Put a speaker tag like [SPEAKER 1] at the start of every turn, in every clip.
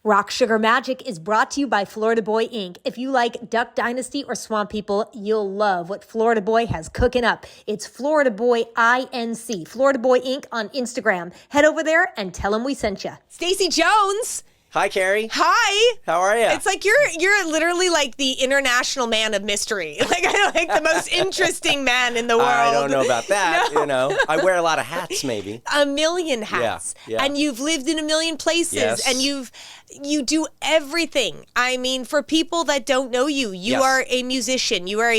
[SPEAKER 1] Rock Sugar Magic is brought to you by Florida Boy Inc. If you like Duck Dynasty or Swamp People, you'll love what Florida Boy has cooking up. It's Florida Boy INC, Florida Boy Inc. on Instagram. Head over there and tell them we sent you.
[SPEAKER 2] Stacy Jones.
[SPEAKER 3] Hi, Kerri.
[SPEAKER 2] Hi.
[SPEAKER 3] How are you?
[SPEAKER 2] It's like you're literally like the international man of mystery. Like I like the most interesting man in the world.
[SPEAKER 3] I don't know about that.
[SPEAKER 2] No.
[SPEAKER 3] You know, I wear a lot of hats, maybe.
[SPEAKER 2] A million hats.
[SPEAKER 3] Yeah.
[SPEAKER 2] And you've lived in a million places.
[SPEAKER 3] Yes.
[SPEAKER 2] And you do everything. I mean, for people that don't know you, you
[SPEAKER 3] Yes.
[SPEAKER 2] are a musician. You are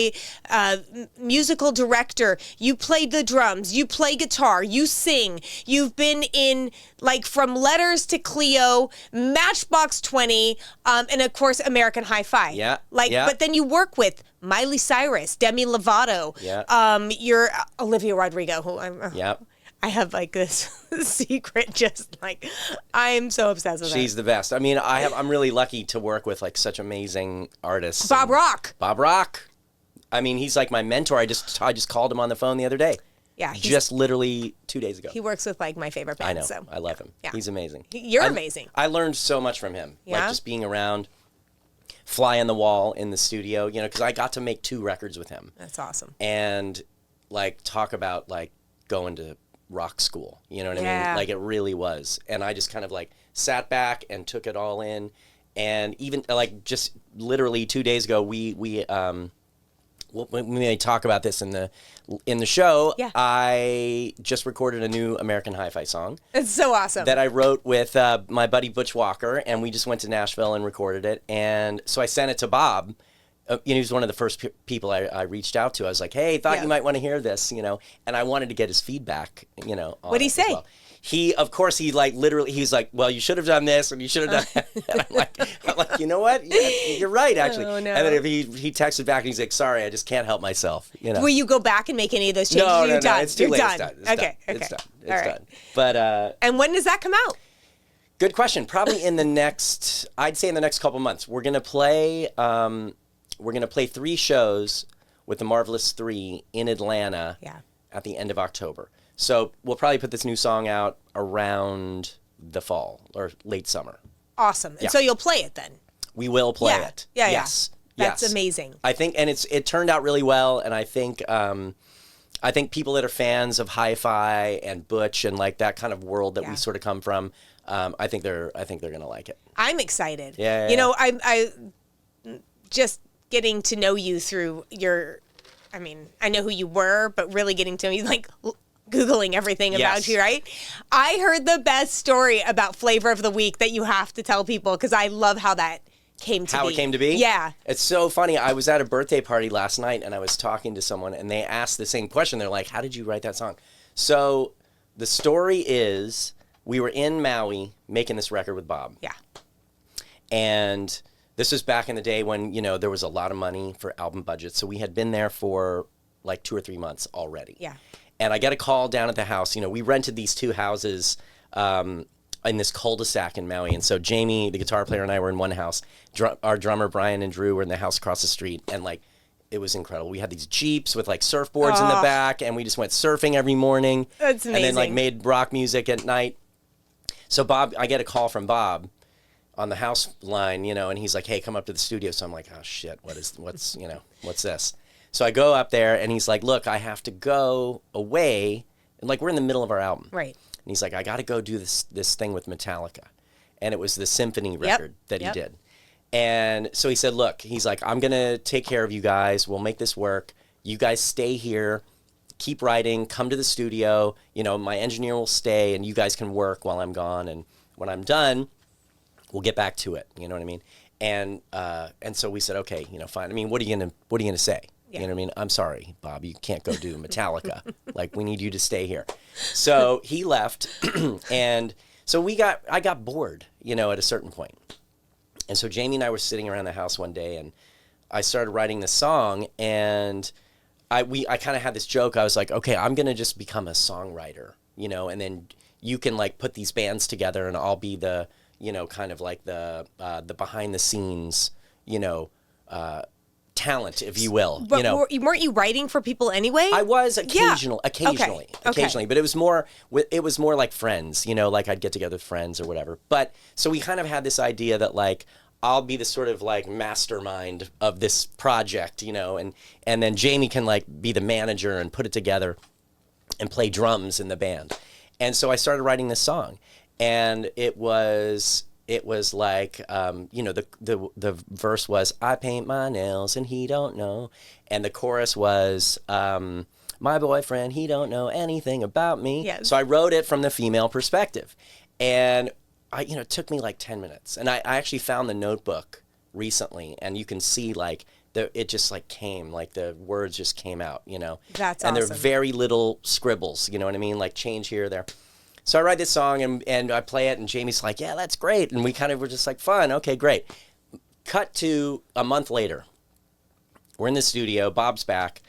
[SPEAKER 2] a musical director. You play the drums. You play guitar. You sing. You've been in, like, from Letters to Cleo, Matchbox 20, and, of course, American Hi-Fi.
[SPEAKER 3] Yeah.
[SPEAKER 2] Like,
[SPEAKER 3] Yeah.
[SPEAKER 2] but then you work with Miley Cyrus, Demi Lovato.
[SPEAKER 3] Yeah.
[SPEAKER 2] You're Olivia Rodrigo, who
[SPEAKER 3] Yeah.
[SPEAKER 2] I have like this secret, just like I am so obsessed with her.
[SPEAKER 3] She's the best. I mean, I'm really lucky to work with like such amazing artists.
[SPEAKER 2] Bob Rock.
[SPEAKER 3] Bob Rock. I mean, he's like my mentor. I just called him on the phone the other day.
[SPEAKER 2] Yeah,
[SPEAKER 3] Just literally 2 days ago.
[SPEAKER 2] he works with like my favorite
[SPEAKER 3] I
[SPEAKER 2] bands.
[SPEAKER 3] know.
[SPEAKER 2] So
[SPEAKER 3] I love him.
[SPEAKER 2] Yeah.
[SPEAKER 3] He's amazing.
[SPEAKER 2] You're amazing.
[SPEAKER 3] I learned so much from him.
[SPEAKER 2] Yeah?
[SPEAKER 3] Like just being around, fly on the wall in the studio, you know, because I got to make 2 records with him.
[SPEAKER 2] That's awesome.
[SPEAKER 3] And like talk about like going to rock school, you know what I
[SPEAKER 2] Yeah.
[SPEAKER 3] mean? Like it really was. And I just kind of like sat back and took it all in. And even like just literally 2 days ago, we may talk about this in the show.
[SPEAKER 2] Yeah.
[SPEAKER 3] I just recorded a new American Hi-Fi song
[SPEAKER 2] It's so awesome.
[SPEAKER 3] that I wrote with my buddy Butch Walker, and we just went to Nashville and recorded it. And so I sent it to Bob. You know, he was one of the first people I reached out to. I was like, "Hey, thought
[SPEAKER 2] Yeah.
[SPEAKER 3] you might want to hear this," you know, and I wanted to get his feedback, you know.
[SPEAKER 2] What'd he
[SPEAKER 3] on it as
[SPEAKER 2] say?
[SPEAKER 3] well. He, of course, he like literally, he's like, "Well, you should have done this, and you should have done." And I'm like, you know what? You're right, actually.
[SPEAKER 2] Oh, no.
[SPEAKER 3] And then he texted back and he's like, "Sorry, I just can't help myself," you know.
[SPEAKER 2] Will you go back and make any of those changes?
[SPEAKER 3] No,
[SPEAKER 2] You're
[SPEAKER 3] no,
[SPEAKER 2] done.
[SPEAKER 3] it's too
[SPEAKER 2] You're
[SPEAKER 3] late.
[SPEAKER 2] Done.
[SPEAKER 3] It's done. It's
[SPEAKER 2] okay,
[SPEAKER 3] done.
[SPEAKER 2] okay.
[SPEAKER 3] It's done. It's
[SPEAKER 2] All right.
[SPEAKER 3] done. But
[SPEAKER 2] And when does that come out?
[SPEAKER 3] good question. Probably in the next, I'd say in the next couple months. We're gonna play 3 shows with the Marvelous 3 in Atlanta.
[SPEAKER 2] Yeah.
[SPEAKER 3] At the end of October. So we'll probably put this new song out around the fall or late summer.
[SPEAKER 2] Awesome. And
[SPEAKER 3] Yeah.
[SPEAKER 2] so you'll play it then.
[SPEAKER 3] We will play
[SPEAKER 2] Yeah.
[SPEAKER 3] it.
[SPEAKER 2] Yeah, yeah.
[SPEAKER 3] Yes.
[SPEAKER 2] That's
[SPEAKER 3] Yes.
[SPEAKER 2] amazing.
[SPEAKER 3] I think, and it turned out really well, and I think people that are fans of hi-fi and Butch and like that kind of world that
[SPEAKER 2] Yeah.
[SPEAKER 3] we sort of come from, I think they're gonna like it.
[SPEAKER 2] I'm excited.
[SPEAKER 3] Yeah,
[SPEAKER 2] You know, I just getting to know you through your, I mean, I know who you were, but really getting to know you, like Googling everything about
[SPEAKER 3] Yes.
[SPEAKER 2] you, right? I heard the best story about Flavor of the Week that you have to tell people because I love how that came to be.
[SPEAKER 3] How it came to be?
[SPEAKER 2] Yeah.
[SPEAKER 3] It's so funny. I was at a birthday party last night and I was talking to someone and they asked the same question. They're like, "How did you write that song?" So the story is we were in Maui making this record with Bob.
[SPEAKER 2] Yeah.
[SPEAKER 3] And this was back in the day when, you know, there was a lot of money for album budgets. So we had been there for like 2 or 3 months already.
[SPEAKER 2] Yeah.
[SPEAKER 3] And I got a call down at the house. You know, we rented these 2 houses in this cul-de-sac in Maui. And so Jamie, the guitar player, and I were in one house. Our drummer, Brian, and Drew were in the house across the street. And like, it was incredible. We had these Jeeps with like surfboards in the back. And we just went surfing every morning.
[SPEAKER 2] That's
[SPEAKER 3] And then like
[SPEAKER 2] amazing.
[SPEAKER 3] made rock music at night. So Bob, I get a call from Bob on the house line, you know, and he's like, "Hey, come up to the studio." So I'm like, "Oh shit, what's this?" So I go up there and he's like, "Look, I have to go away." And like, we're in the middle of our album.
[SPEAKER 2] Right.
[SPEAKER 3] And he's like, "I got to go do this thing with Metallica." And it was the symphony record that he did. And so he said, "Look," he's like, "I'm going to take care of you guys. We'll make this work. You guys stay here, keep writing, come to the studio. You know, my engineer will stay and you guys can work while I'm gone. And when I'm done, we'll get back to it." You know what I mean? And so we said, "Okay, you know, fine. I mean, what are you gonna say?"
[SPEAKER 2] Yeah.
[SPEAKER 3] You know what I mean? "I'm sorry, Bob, you can't go do Metallica. Like, we need you to stay here." So he left, and so I got bored, you know, at a certain point. And so Jamie and I were sitting around the house one day, and I started writing this song, and I kind of had this joke. I was like, "Okay, I'm gonna just become a songwriter, you know, and then you can like put these bands together, and I'll be the, you know, kind of like the behind the scenes, you know, talent, if you will.
[SPEAKER 2] But
[SPEAKER 3] you know,
[SPEAKER 2] weren't you writing for people anyway?
[SPEAKER 3] I was occasionally,
[SPEAKER 2] Okay.
[SPEAKER 3] but it was more like friends, you know, like I'd get together with friends or whatever. But so we kind of had this idea that like I'll be the sort of like mastermind of this project, you know, and then Jamie can like be the manager and put it together and play drums in the band. And so I started writing this song, and it was like, you know, the verse was, I paint my nails and he don't know. And the chorus was, my boyfriend, he don't know anything about me.
[SPEAKER 2] Yes.
[SPEAKER 3] So I wrote it from the female perspective. And it took me like 10 minutes. And I actually found the notebook recently, and you can see like, it just like came, like the words just came out, you know.
[SPEAKER 2] That's
[SPEAKER 3] and
[SPEAKER 2] awesome.
[SPEAKER 3] they're very little scribbles, you know what I mean? Like change here, there. So I write this song and I play it, and Jamie's like, yeah, that's great. And we kind of were just like, fun, okay, great. Cut to a month later. We're in the studio, Bob's back,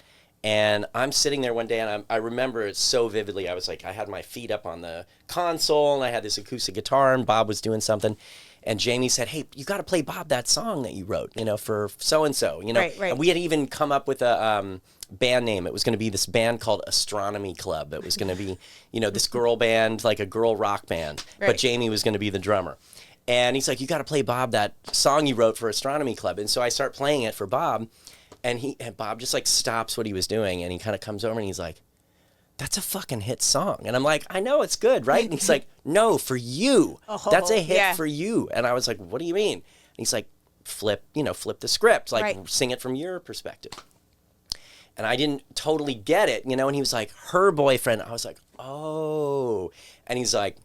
[SPEAKER 3] and I'm sitting there one day, and I remember it so vividly. I was like, I had my feet up on the console, and I had this acoustic guitar, and Bob was doing something. And Jamie said, hey, you got to play Bob that song that you wrote, you know, for so-and-so, you know.
[SPEAKER 2] Right.
[SPEAKER 3] And we had even come up with a band name. It was going to be this band called Astronomy Club. It was going to be, you know, this girl band, like a girl rock band.
[SPEAKER 2] Right.
[SPEAKER 3] But Jamie was going to be the drummer. And he's like, you got to play Bob that song you wrote for Astronomy Club. And so I start playing it for Bob, and Bob just like stops what he was doing, and he kind of comes over and he's like, that's a fucking hit song. And I'm like, I know, it's good, right? And he's like, no, for you. That's a hit for you. And I was like, what do you mean? And he's like, flip the script, like sing it from your perspective. And I didn't totally get it, you know, and he was like, her boyfriend. I was like, oh. And he's like,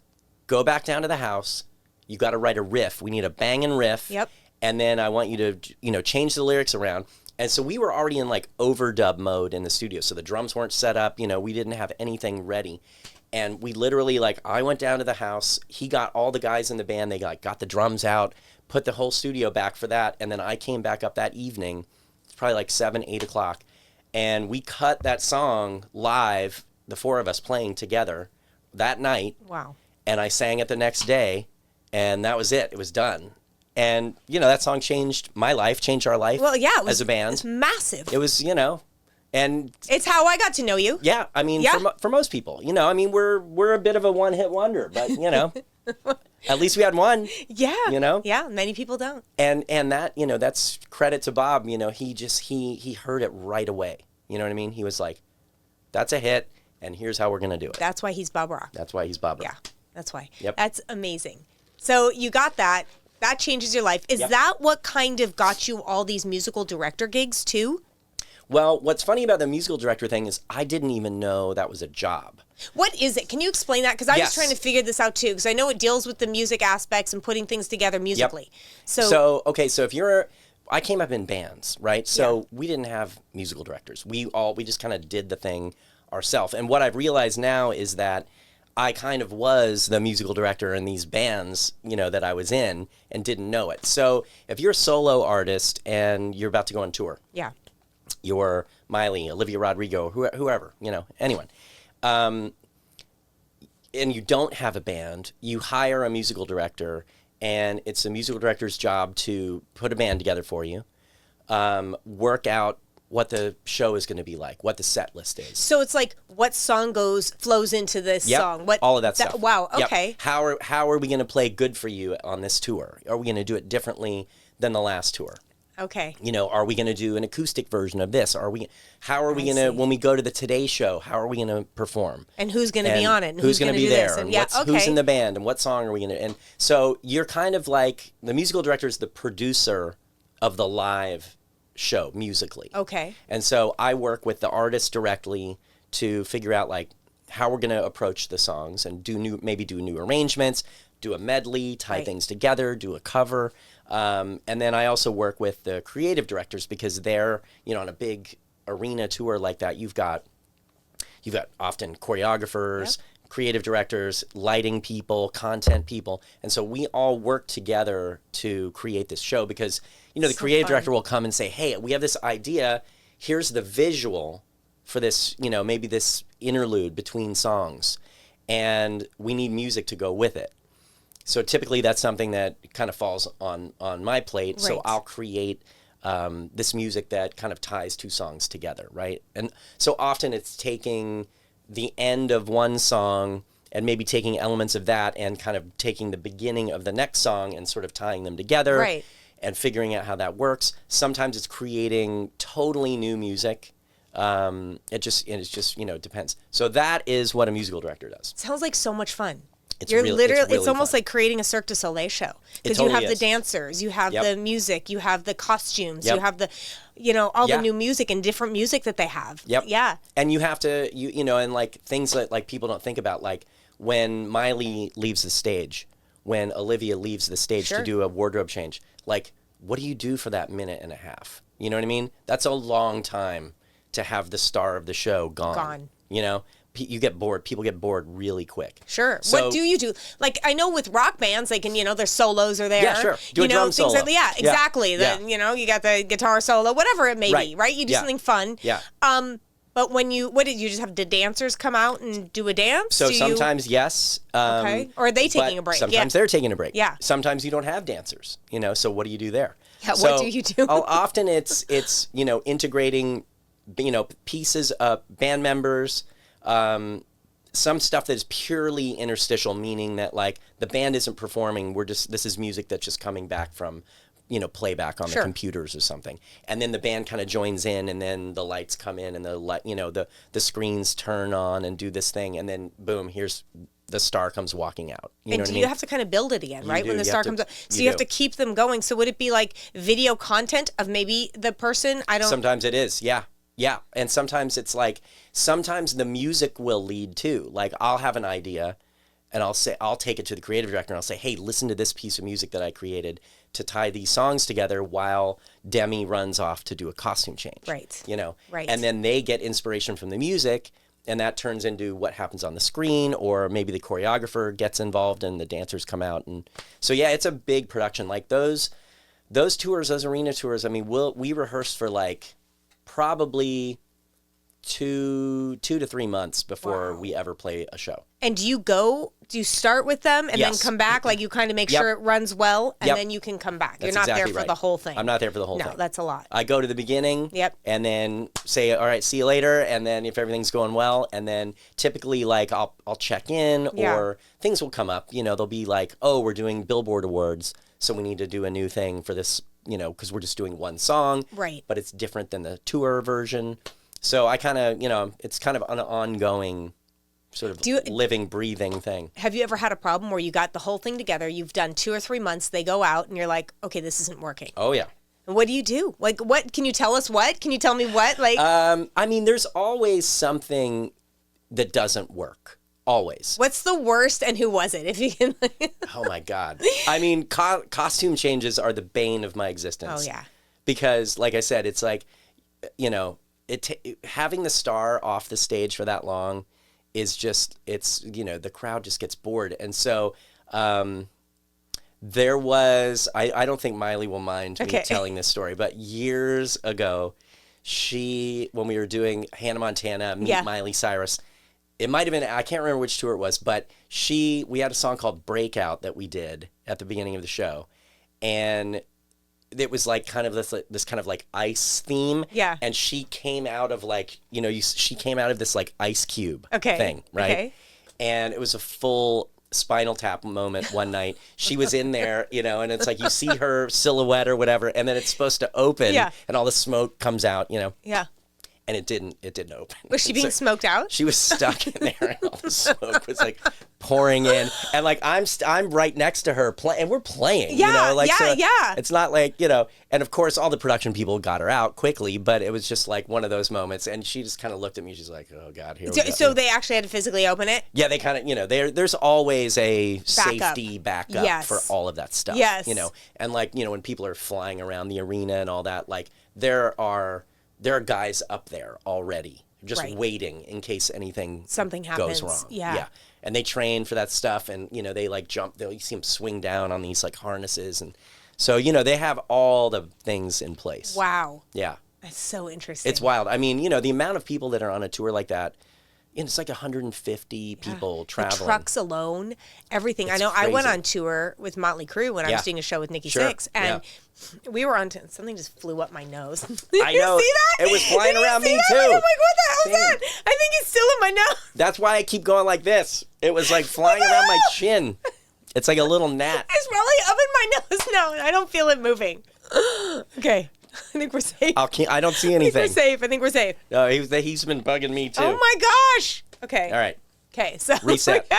[SPEAKER 3] go back down to the house. You got to write a riff. We need a banging riff.
[SPEAKER 2] Yep.
[SPEAKER 3] And then I want you to, you know, change the lyrics around. And so we were already in like overdub mode in the studio. So the drums weren't set up, you know, we didn't have anything ready. And we literally, like, I went down to the house. He got all the guys in the band. They like got the drums out, put the whole studio back for that. And then I came back up that evening. It's probably like 7, 8 o'clock. And we cut that song live, the four of us playing together that night.
[SPEAKER 2] Wow.
[SPEAKER 3] And I sang it the next day. And that was it. It was done. And, you know, that song changed my life, changed our life as a band.
[SPEAKER 2] It's massive.
[SPEAKER 3] It was, you know, and...
[SPEAKER 2] It's how I got to know you.
[SPEAKER 3] Yeah, I mean, for most people, you know, I mean, we're a bit of a one-hit wonder, but, you know, at least we had one.
[SPEAKER 2] Yeah.
[SPEAKER 3] You know?
[SPEAKER 2] Yeah, many people don't.
[SPEAKER 3] And that, you know, that's credit to Bob, you know, he heard it right away. You know what I mean? He was like, that's a hit, and here's how we're going to do it.
[SPEAKER 2] That's why he's Bob Rock.
[SPEAKER 3] That's why he's Bob Rock.
[SPEAKER 2] Yeah, that's why.
[SPEAKER 3] Yep.
[SPEAKER 2] That's amazing. So you got that. That changes your life. Is that what kind of got you all these musical director gigs too?
[SPEAKER 3] Well, what's funny about the musical director thing is I didn't even know that was a job.
[SPEAKER 2] What is it? Can you explain that? Because I was trying to figure this out too, because I know it deals with the music aspects and putting things together musically.
[SPEAKER 3] Yep. So if I came up in bands, right? So we didn't have musical directors. We just kind of did the thing ourselves. And what I've realized now is that I kind of was the musical director in these bands, you know, that I was in and didn't know it. So if you're a solo artist and you're about to go on tour, you're Miley, Olivia Rodrigo, whoever, you know, anyone, and you don't have a band, you hire a musical director, and it's the musical director's job to put a band together for you, work out what the show is going to be like, what the set list is.
[SPEAKER 2] So it's like what song flows into this song.
[SPEAKER 3] All of that stuff.
[SPEAKER 2] Wow, okay.
[SPEAKER 3] Yep. How are we going to play Good For You on this tour? Are we going to do it differently than the last tour?
[SPEAKER 2] Okay.
[SPEAKER 3] You know, are we going to do an acoustic version of this? How are we going to, when we go to the Today Show, how are we going to perform?
[SPEAKER 2] And who's going to be on it? And
[SPEAKER 3] who's going to be there?
[SPEAKER 2] And
[SPEAKER 3] who's in the band? And what song are we going to, and so you're kind of like, the musical director is the producer of the live show musically.
[SPEAKER 2] Okay.
[SPEAKER 3] And so I work with the artist directly to figure out like how we're going to approach the songs and maybe do new arrangements, do a medley, tie things together, do a cover. And then I also work with the creative directors because they're, you know, on a big arena tour like that, you've got often choreographers, creative directors, lighting people, content people. And so we all work together to create this show because, you know, the creative director will come and say, hey, we have this idea. Here's the visual for this, you know, maybe this interlude between songs. And we need music to go with it. So typically that's something that kind of falls on my plate. Right. So I'll create this music that kind of ties two songs together, right? And so often it's taking the end of one song and maybe taking elements of that and kind of taking the beginning of the next song and sort of tying them together,
[SPEAKER 2] Right.
[SPEAKER 3] and figuring out how that works. Sometimes it's creating totally new music. It just depends. So that is what a musical director does.
[SPEAKER 2] Sounds like so much fun.
[SPEAKER 3] It's
[SPEAKER 2] You're
[SPEAKER 3] really
[SPEAKER 2] literally, it's almost
[SPEAKER 3] fun.
[SPEAKER 2] like creating a Cirque du Soleil show. Because
[SPEAKER 3] totally
[SPEAKER 2] you have the
[SPEAKER 3] is.
[SPEAKER 2] dancers, you have
[SPEAKER 3] Yep.
[SPEAKER 2] the music, you have the costumes,
[SPEAKER 3] Yep.
[SPEAKER 2] you have the, all
[SPEAKER 3] Yeah.
[SPEAKER 2] the new music and different music that they have.
[SPEAKER 3] Yep.
[SPEAKER 2] Yeah.
[SPEAKER 3] And you have to, and like things that like people don't think about, like when Miley leaves the stage, when Olivia leaves the stage
[SPEAKER 2] Sure.
[SPEAKER 3] to do a wardrobe change, like what do you do for that minute and a half? You know what I mean? That's a long time to have the star of the show gone. You get bored. People get bored really quick.
[SPEAKER 2] Sure.
[SPEAKER 3] So-
[SPEAKER 2] What do you do? Like, I know with rock bands, they can, their solos are there.
[SPEAKER 3] Yeah, sure. Do a drum
[SPEAKER 2] things
[SPEAKER 3] solo.
[SPEAKER 2] Like, yeah,
[SPEAKER 3] Yeah.
[SPEAKER 2] exactly.
[SPEAKER 3] Yeah.
[SPEAKER 2] You got the guitar solo, whatever it may be, right? You do
[SPEAKER 3] Yeah.
[SPEAKER 2] something fun.
[SPEAKER 3] Yeah.
[SPEAKER 2] But what did you just have the dancers come out and do a dance?
[SPEAKER 3] So
[SPEAKER 2] Do you-
[SPEAKER 3] sometimes yes.
[SPEAKER 2] Okay. Or are they taking
[SPEAKER 3] but
[SPEAKER 2] a break?
[SPEAKER 3] Sometimes
[SPEAKER 2] Yeah.
[SPEAKER 3] they're taking a break.
[SPEAKER 2] Yeah.
[SPEAKER 3] Sometimes you don't have dancers. So what do you do there?
[SPEAKER 2] Yeah, what
[SPEAKER 3] So,
[SPEAKER 2] do you do?
[SPEAKER 3] Often it's integrating pieces of band members. Some stuff that is purely interstitial, meaning that like the band isn't performing. This is music that's just coming back from, playback on
[SPEAKER 2] Sure.
[SPEAKER 3] the computers or something. And then the band kind of joins in, and then the lights come in, and the screens turn on and do this thing, and then boom, here's the star comes walking out. You know
[SPEAKER 2] And
[SPEAKER 3] what
[SPEAKER 2] do
[SPEAKER 3] I mean?
[SPEAKER 2] you have to kind of build it again, right?
[SPEAKER 3] do.
[SPEAKER 2] When the
[SPEAKER 3] You
[SPEAKER 2] star
[SPEAKER 3] have to-
[SPEAKER 2] comes up. So
[SPEAKER 3] you
[SPEAKER 2] you have
[SPEAKER 3] do.
[SPEAKER 2] to keep them going. So would it be like video content of maybe the person?
[SPEAKER 3] Sometimes it is, yeah. Yeah, and sometimes it's like, sometimes the music will lead too. Like I'll have an idea and I'll take it to the creative director and I'll say, hey, listen to this piece of music that I created to tie these songs together while Demi runs off to do a costume change.
[SPEAKER 2] Right. Right.
[SPEAKER 3] And then they get inspiration from the music, and that turns into what happens on the screen, or maybe the choreographer gets involved and the dancers come out. And so, yeah, it's a big production. Like those tours, those arena tours, I mean, we rehearse for like probably 2 to 3 months before we ever play a show.
[SPEAKER 2] And do you start with them and
[SPEAKER 3] Yes.
[SPEAKER 2] then come back? Like you kind of make
[SPEAKER 3] Yep.
[SPEAKER 2] sure it runs well and
[SPEAKER 3] Yep.
[SPEAKER 2] then you can come back. You're
[SPEAKER 3] That's
[SPEAKER 2] not
[SPEAKER 3] exactly
[SPEAKER 2] there for
[SPEAKER 3] right.
[SPEAKER 2] the whole thing.
[SPEAKER 3] I'm not there for the whole thing.
[SPEAKER 2] No, that's a lot.
[SPEAKER 3] I go to the beginning,
[SPEAKER 2] Yep.
[SPEAKER 3] and then say, all right, see you later. And then if everything's going well, and then typically like I'll check in,
[SPEAKER 2] Yeah.
[SPEAKER 3] or things will come up. They'll be like, oh, we're doing Billboard Awards, so we need to do a new thing for this, because we're just doing one song.
[SPEAKER 2] Right.
[SPEAKER 3] But it's different than the tour version. So I kind of, it's kind of an ongoing sort of living, breathing thing.
[SPEAKER 2] Have you ever had a problem where you got the whole thing together, you've done 2 or 3 months, they go out and you're like, okay, this isn't working.
[SPEAKER 3] Oh, yeah.
[SPEAKER 2] And what do you do? Like, what, can you tell us what? Can you tell me what? Like,
[SPEAKER 3] I mean, there's always something that doesn't work. Always.
[SPEAKER 2] what's the worst and who was it? If you can.
[SPEAKER 3] Oh my God. I mean, costume changes are the bane of my existence.
[SPEAKER 2] Oh, yeah.
[SPEAKER 3] Because, like I said, it's like, having the star off the stage for that long is just, the crowd just gets bored. And so there was, I don't think Miley will mind me telling this story, but years ago, when we were doing Hannah Montana, Meet Miley Cyrus, it might have been, I can't remember which tour it was, but we had a song called Breakout that we did at the beginning of the show. And it was like kind of this kind of like ice theme.
[SPEAKER 2] Yeah.
[SPEAKER 3] And she came out of like, she came out of this like ice cube
[SPEAKER 2] Okay.
[SPEAKER 3] thing, right?
[SPEAKER 2] Okay.
[SPEAKER 3] And it was a full Spinal Tap moment one night. She was in there, and it's like you see her silhouette or whatever, and then it's supposed to open,
[SPEAKER 2] Yeah.
[SPEAKER 3] and all the smoke comes out,
[SPEAKER 2] Yeah.
[SPEAKER 3] and it didn't open.
[SPEAKER 2] Was she being
[SPEAKER 3] So
[SPEAKER 2] smoked out?
[SPEAKER 3] she was stuck in there, and all the smoke was like pouring in, and like I'm right next to her, and we're playing,
[SPEAKER 2] Yeah,
[SPEAKER 3] like
[SPEAKER 2] yeah,
[SPEAKER 3] so
[SPEAKER 2] yeah.
[SPEAKER 3] It's not like and of course all the production people got her out quickly, but it was just like one of those moments, and she just kind of looked at me. She's like, "Oh God, here we go."
[SPEAKER 2] So they actually had to physically open it?
[SPEAKER 3] Yeah, they kind of, there's always a safety backup
[SPEAKER 2] Yes.
[SPEAKER 3] for all of that stuff.
[SPEAKER 2] Yes.
[SPEAKER 3] And like, when people are flying around the arena and all that, like there are guys up there already just
[SPEAKER 2] Right.
[SPEAKER 3] waiting in case
[SPEAKER 2] Something
[SPEAKER 3] goes
[SPEAKER 2] happens.
[SPEAKER 3] wrong.
[SPEAKER 2] Yeah.
[SPEAKER 3] And they train for that stuff, and they like jump, you see them swing down on these like harnesses, and so they have all the things in place.
[SPEAKER 2] Wow.
[SPEAKER 3] Yeah.
[SPEAKER 2] That's so interesting.
[SPEAKER 3] It's wild. I mean, the amount of people that are on a tour like that, And it's like 150 people traveling.
[SPEAKER 2] The trucks alone, everything.
[SPEAKER 3] It's
[SPEAKER 2] I know. I went
[SPEAKER 3] crazy.
[SPEAKER 2] on tour with Motley Crüe when I was doing a show with Nikki
[SPEAKER 3] Sure.
[SPEAKER 2] Sixx, and we were on. Something just flew up my nose. Did
[SPEAKER 3] I know.
[SPEAKER 2] You see that?
[SPEAKER 3] It was flying
[SPEAKER 2] Did you
[SPEAKER 3] around
[SPEAKER 2] see
[SPEAKER 3] me
[SPEAKER 2] that?
[SPEAKER 3] too.
[SPEAKER 2] I'm like, what the hell
[SPEAKER 3] Same.
[SPEAKER 2] is that? I think it's still in my nose.
[SPEAKER 3] That's why I keep going like this. It was like flying around my chin. It's like a little gnat.
[SPEAKER 2] It's probably up in my nose now, and I don't feel it moving. Okay, I think we're safe.
[SPEAKER 3] I don't see
[SPEAKER 2] I think
[SPEAKER 3] anything.
[SPEAKER 2] we're safe. I think we're safe.
[SPEAKER 3] No, he's been bugging me too.
[SPEAKER 2] Oh my gosh. Okay.
[SPEAKER 3] All right.
[SPEAKER 2] Okay, so
[SPEAKER 3] Reset.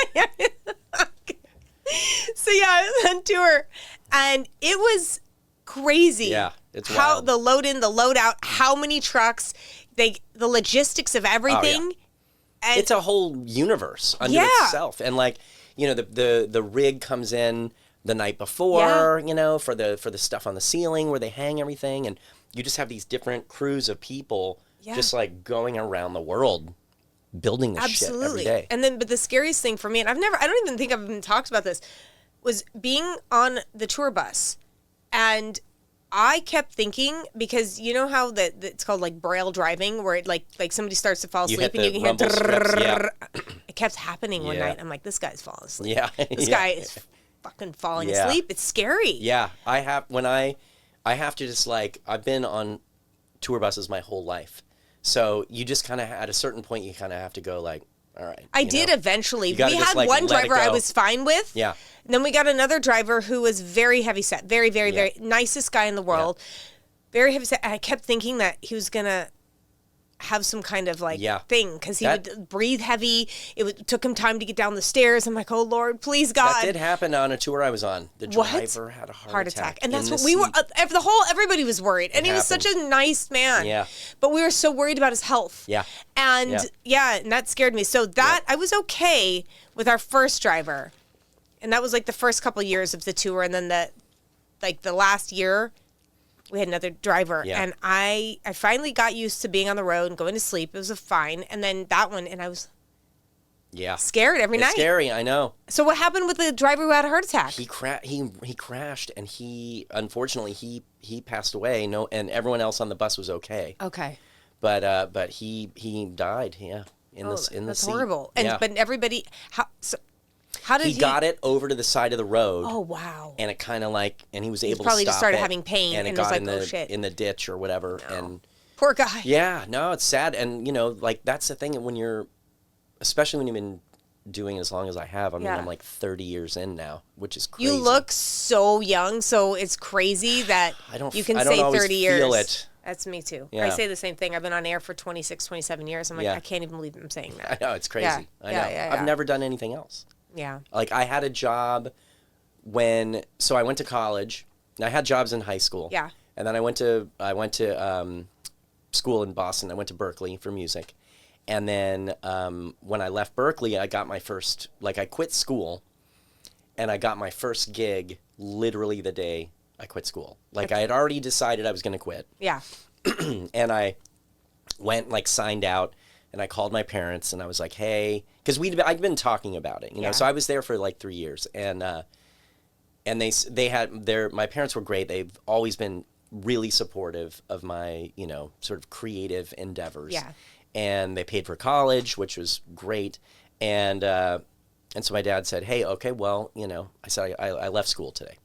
[SPEAKER 2] So yeah, I was on tour, and it was crazy.
[SPEAKER 3] Yeah, it's
[SPEAKER 2] how
[SPEAKER 3] wild.
[SPEAKER 2] the load in, the load out, how many trucks, the logistics of everything. And
[SPEAKER 3] It's a whole universe unto
[SPEAKER 2] Yeah.
[SPEAKER 3] itself, and like the rig comes in the night before, for the stuff on the ceiling where they hang everything, and you just have these different crews of people just like going around the world building this shit every day.
[SPEAKER 2] And then, but the scariest thing for me, and I don't even think I've even talked about this, was being on the tour bus. And I kept thinking, because you know how it's called like braille driving, where it like somebody starts to fall
[SPEAKER 3] You
[SPEAKER 2] asleep
[SPEAKER 3] hit
[SPEAKER 2] and you
[SPEAKER 3] the
[SPEAKER 2] can hear
[SPEAKER 3] rumble strips, yeah.
[SPEAKER 2] It kept happening one
[SPEAKER 3] Yeah.
[SPEAKER 2] night. I'm like, this guy's falling asleep.
[SPEAKER 3] Yeah.
[SPEAKER 2] This
[SPEAKER 3] Yeah.
[SPEAKER 2] guy is fucking falling
[SPEAKER 3] Yeah.
[SPEAKER 2] asleep. It's scary.
[SPEAKER 3] Yeah, I have to just like, I've been on tour buses my whole life. So you just kind of, at a certain point, you kind of have to go like, all right.
[SPEAKER 2] I did eventually. We
[SPEAKER 3] gotta just,
[SPEAKER 2] had
[SPEAKER 3] like,
[SPEAKER 2] one
[SPEAKER 3] let it
[SPEAKER 2] driver I
[SPEAKER 3] go.
[SPEAKER 2] was fine with.
[SPEAKER 3] Yeah.
[SPEAKER 2] And then we got another driver who was very heavy set, very, very, very nicest guy in the world. Very heavy set. And I kept thinking that he was going to have some kind of like thing, because he would breathe heavy. Took him time to get down the stairs. I'm like, oh Lord, please God.
[SPEAKER 3] That did happen on a tour I was on. The driver had a heart attack.
[SPEAKER 2] And that's
[SPEAKER 3] in
[SPEAKER 2] what
[SPEAKER 3] the
[SPEAKER 2] we were,
[SPEAKER 3] seat.
[SPEAKER 2] everybody was worried. And he was such
[SPEAKER 3] happened.
[SPEAKER 2] a nice man.
[SPEAKER 3] Yeah.
[SPEAKER 2] But we were so worried about his health.
[SPEAKER 3] Yeah.
[SPEAKER 2] And and that scared me. So that, I was okay with our first driver. And that was like the first couple years of the tour. And then the last year, we had another driver.
[SPEAKER 3] Yeah.
[SPEAKER 2] And I finally got used to being on the road and going to sleep. It was fine. And then that one, and I was scared every night.
[SPEAKER 3] It's scary, I know.
[SPEAKER 2] So what happened with the driver who had a heart attack?
[SPEAKER 3] He crashed, and unfortunately he passed away. No, and everyone else on the bus was okay.
[SPEAKER 2] Okay.
[SPEAKER 3] But he died. Yeah, in the
[SPEAKER 2] That's
[SPEAKER 3] seat.
[SPEAKER 2] horrible. And
[SPEAKER 3] yeah.
[SPEAKER 2] but everybody, how did he
[SPEAKER 3] got it over to the side of the road?
[SPEAKER 2] Oh wow!
[SPEAKER 3] And it kind of and he was able
[SPEAKER 2] probably
[SPEAKER 3] to
[SPEAKER 2] just
[SPEAKER 3] stop
[SPEAKER 2] started
[SPEAKER 3] it,
[SPEAKER 2] having pain,
[SPEAKER 3] and it
[SPEAKER 2] and was
[SPEAKER 3] got
[SPEAKER 2] like,
[SPEAKER 3] in
[SPEAKER 2] oh,
[SPEAKER 3] the
[SPEAKER 2] shit.
[SPEAKER 3] in the ditch or whatever. And
[SPEAKER 2] Poor guy.
[SPEAKER 3] yeah, no, it's sad, and like that's the thing when especially when you've been doing it as long as I have. I mean, I'm like 30 years in now, which is crazy.
[SPEAKER 2] You look so young, so it's crazy that you can say 30 years.
[SPEAKER 3] Feel it.
[SPEAKER 2] That's me too.
[SPEAKER 3] Yeah.
[SPEAKER 2] I say the same thing. I've been on air for 26, 27 years. I'm like,
[SPEAKER 3] Yeah.
[SPEAKER 2] I can't even believe I'm saying that.
[SPEAKER 3] I know, it's crazy.
[SPEAKER 2] Yeah.
[SPEAKER 3] I know.
[SPEAKER 2] Yeah.
[SPEAKER 3] I've never done anything else.
[SPEAKER 2] Yeah.
[SPEAKER 3] Like I had a job so I went to college. And I had jobs in high school.
[SPEAKER 2] Yeah.
[SPEAKER 3] And then I went to school in Boston. I went to Berkeley for music. And then when I left Berkeley, I got my first, I quit school, and I got my first gig literally the day I quit school. Like I had already decided I was going to quit.
[SPEAKER 2] Yeah.
[SPEAKER 3] And I went, signed out, and I called my parents, and I was like, hey, because I'd been talking about it, so I was there for 3 years, and they had my parents were great. They've always been really supportive of my, sort of creative endeavors.
[SPEAKER 2] Yeah.
[SPEAKER 3] And they paid for college, which was great. And so my dad said, hey, okay, well, I said, I left school today.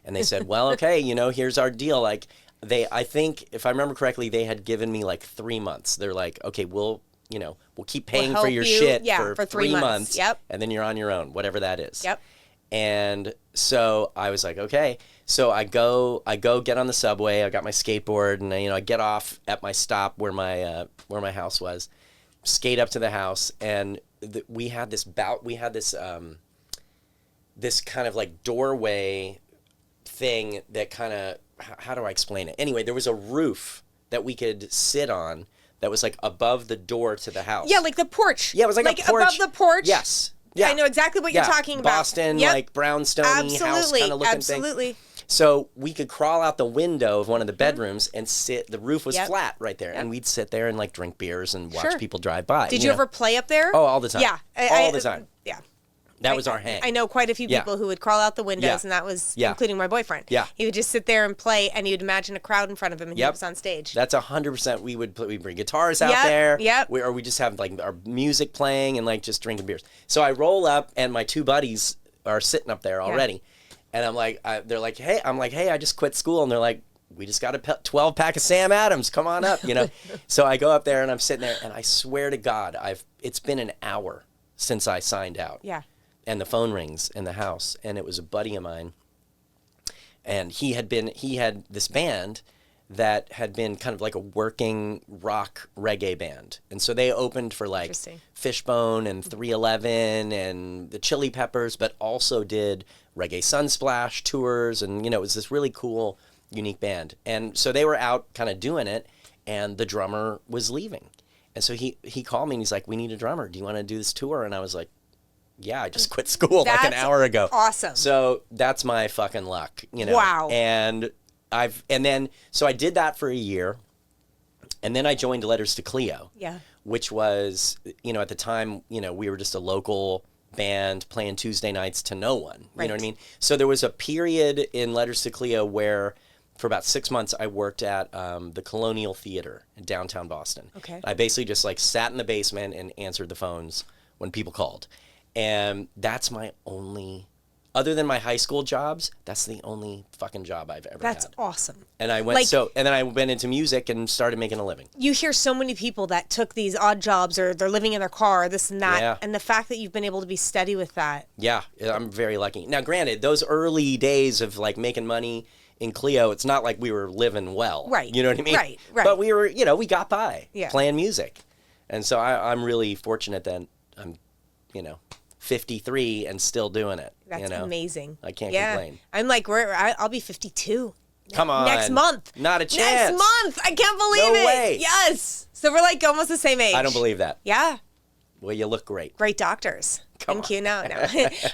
[SPEAKER 3] And they said, well, okay, here's our deal. I think, if I remember correctly, they had given me 3 months. They're like, okay, we'll keep paying for your shit for 3 months.
[SPEAKER 2] Yep.
[SPEAKER 3] And then you're on your own, whatever that is.
[SPEAKER 2] Yep.
[SPEAKER 3] And so I was like, okay. So I go get on the subway. I got my skateboard, and I get off at my stop where my house was, skate up to the house, and we had this this kind of doorway thing that kind of, how do I explain it? Anyway, there was a roof that we could sit on that was above the door to the house.
[SPEAKER 2] Yeah, like the porch.
[SPEAKER 3] Yeah, it was like a porch.
[SPEAKER 2] above the porch.
[SPEAKER 3] Yes. Yeah.
[SPEAKER 2] I know exactly what you're talking about.
[SPEAKER 3] Boston,
[SPEAKER 2] Yep.
[SPEAKER 3] brownstone house kind of looking thing.
[SPEAKER 2] Absolutely.
[SPEAKER 3] So we could crawl out the window of one of the bedrooms and sit. The roof was
[SPEAKER 2] Yep.
[SPEAKER 3] flat right there, and we'd sit there and drink beers and watch people drive by.
[SPEAKER 2] Did you ever play up there?
[SPEAKER 3] Oh, all the time.
[SPEAKER 2] Yeah.
[SPEAKER 3] All the time.
[SPEAKER 2] Yeah.
[SPEAKER 3] That was our hang.
[SPEAKER 2] I know quite a few people who would crawl out the windows, and that was including my boyfriend.
[SPEAKER 3] Yeah.
[SPEAKER 2] He would just sit there and play, and he would imagine a crowd in front of him, and he was on stage.
[SPEAKER 3] That's 100%. We'd bring guitars out there.
[SPEAKER 2] Yep.
[SPEAKER 3] Or we just have like our music playing and like just drinking beers. So I roll up, and my two buddies are sitting up there already, and I'm like, they're like, hey, I just quit school, and they're like, we just got a 12-pack of Sam Adams. Come on up, you know. So I go up there, and I'm sitting there, and I swear to God, it's been an hour since I signed out.
[SPEAKER 2] Yeah.
[SPEAKER 3] And the phone rings in the house, and it was a buddy of mine, and he had this band that had been kind of like a working rock reggae band, and so they opened for like Fishbone and 311 and the Chili Peppers, but also did Reggae Sunsplash tours, and it was this really cool, unique band. And so they were out kind of doing it, and the drummer was leaving, and so he called me and he's like, we need a drummer. Do you want to do this tour? And I was like, yeah, I just quit school like an hour ago.
[SPEAKER 2] Awesome.
[SPEAKER 3] So that's my fucking luck,
[SPEAKER 2] Wow.
[SPEAKER 3] So I did that for a year, and then I joined Letters to Cleo.
[SPEAKER 2] Yeah.
[SPEAKER 3] Which was, at the time, we were just a local band playing Tuesday nights to no one. You know what I mean? So there was a period in Letters to Cleo where for about 6 months I worked at the Colonial Theater in downtown Boston. Okay. I basically just like sat in the basement and answered the phones when people called. And that's my only, other than my high school jobs, that's the only fucking job I've ever had.
[SPEAKER 2] That's awesome.
[SPEAKER 3] And I went and then I went into music and started making a living.
[SPEAKER 2] You hear so many people that took these odd jobs, or they're living in their car, this and that, and the fact that you've been able to be steady with that.
[SPEAKER 3] Yeah, I'm very lucky. Now, granted, those early days of like making money in Cleo, it's not like we were living well.
[SPEAKER 2] Right.
[SPEAKER 3] You know what I mean?
[SPEAKER 2] Right.
[SPEAKER 3] But we were, we got by playing music. And so I'm really fortunate that I'm, 53 and still doing it.
[SPEAKER 2] That's amazing.
[SPEAKER 3] I can't complain.
[SPEAKER 2] I'm like, I'll be 52.
[SPEAKER 3] Come on.
[SPEAKER 2] Next month.
[SPEAKER 3] Not a chance.
[SPEAKER 2] Next month. I can't believe it.
[SPEAKER 3] No way.
[SPEAKER 2] Yes. So we're like almost the same age.
[SPEAKER 3] I don't believe that.
[SPEAKER 2] Yeah.
[SPEAKER 3] Well, you look great.
[SPEAKER 2] Great doctors.
[SPEAKER 3] Come
[SPEAKER 2] Thank you. No.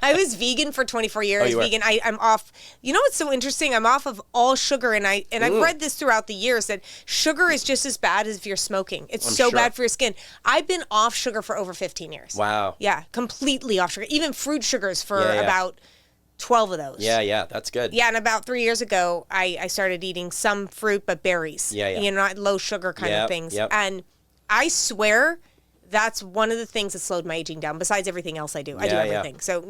[SPEAKER 2] I was vegan for 24 years.
[SPEAKER 3] Oh, you were?
[SPEAKER 2] Vegan. I'm off. You know what's so interesting? I'm off of all sugar, and I've read this throughout the years that sugar is just as bad as if you're smoking. It's so bad for your skin. I've been off sugar for over 15 years.
[SPEAKER 3] Wow.
[SPEAKER 2] Yeah, completely off sugar. Even fruit sugars for about 12 of those.
[SPEAKER 3] Yeah, that's good.
[SPEAKER 2] Yeah, and about 3 years ago, I started eating some fruit, but berries. Yeah. Not low sugar kind of things.
[SPEAKER 3] Yep.
[SPEAKER 2] And I swear that's one of the things that slowed my aging down, besides everything else I do. I do everything. Yeah. So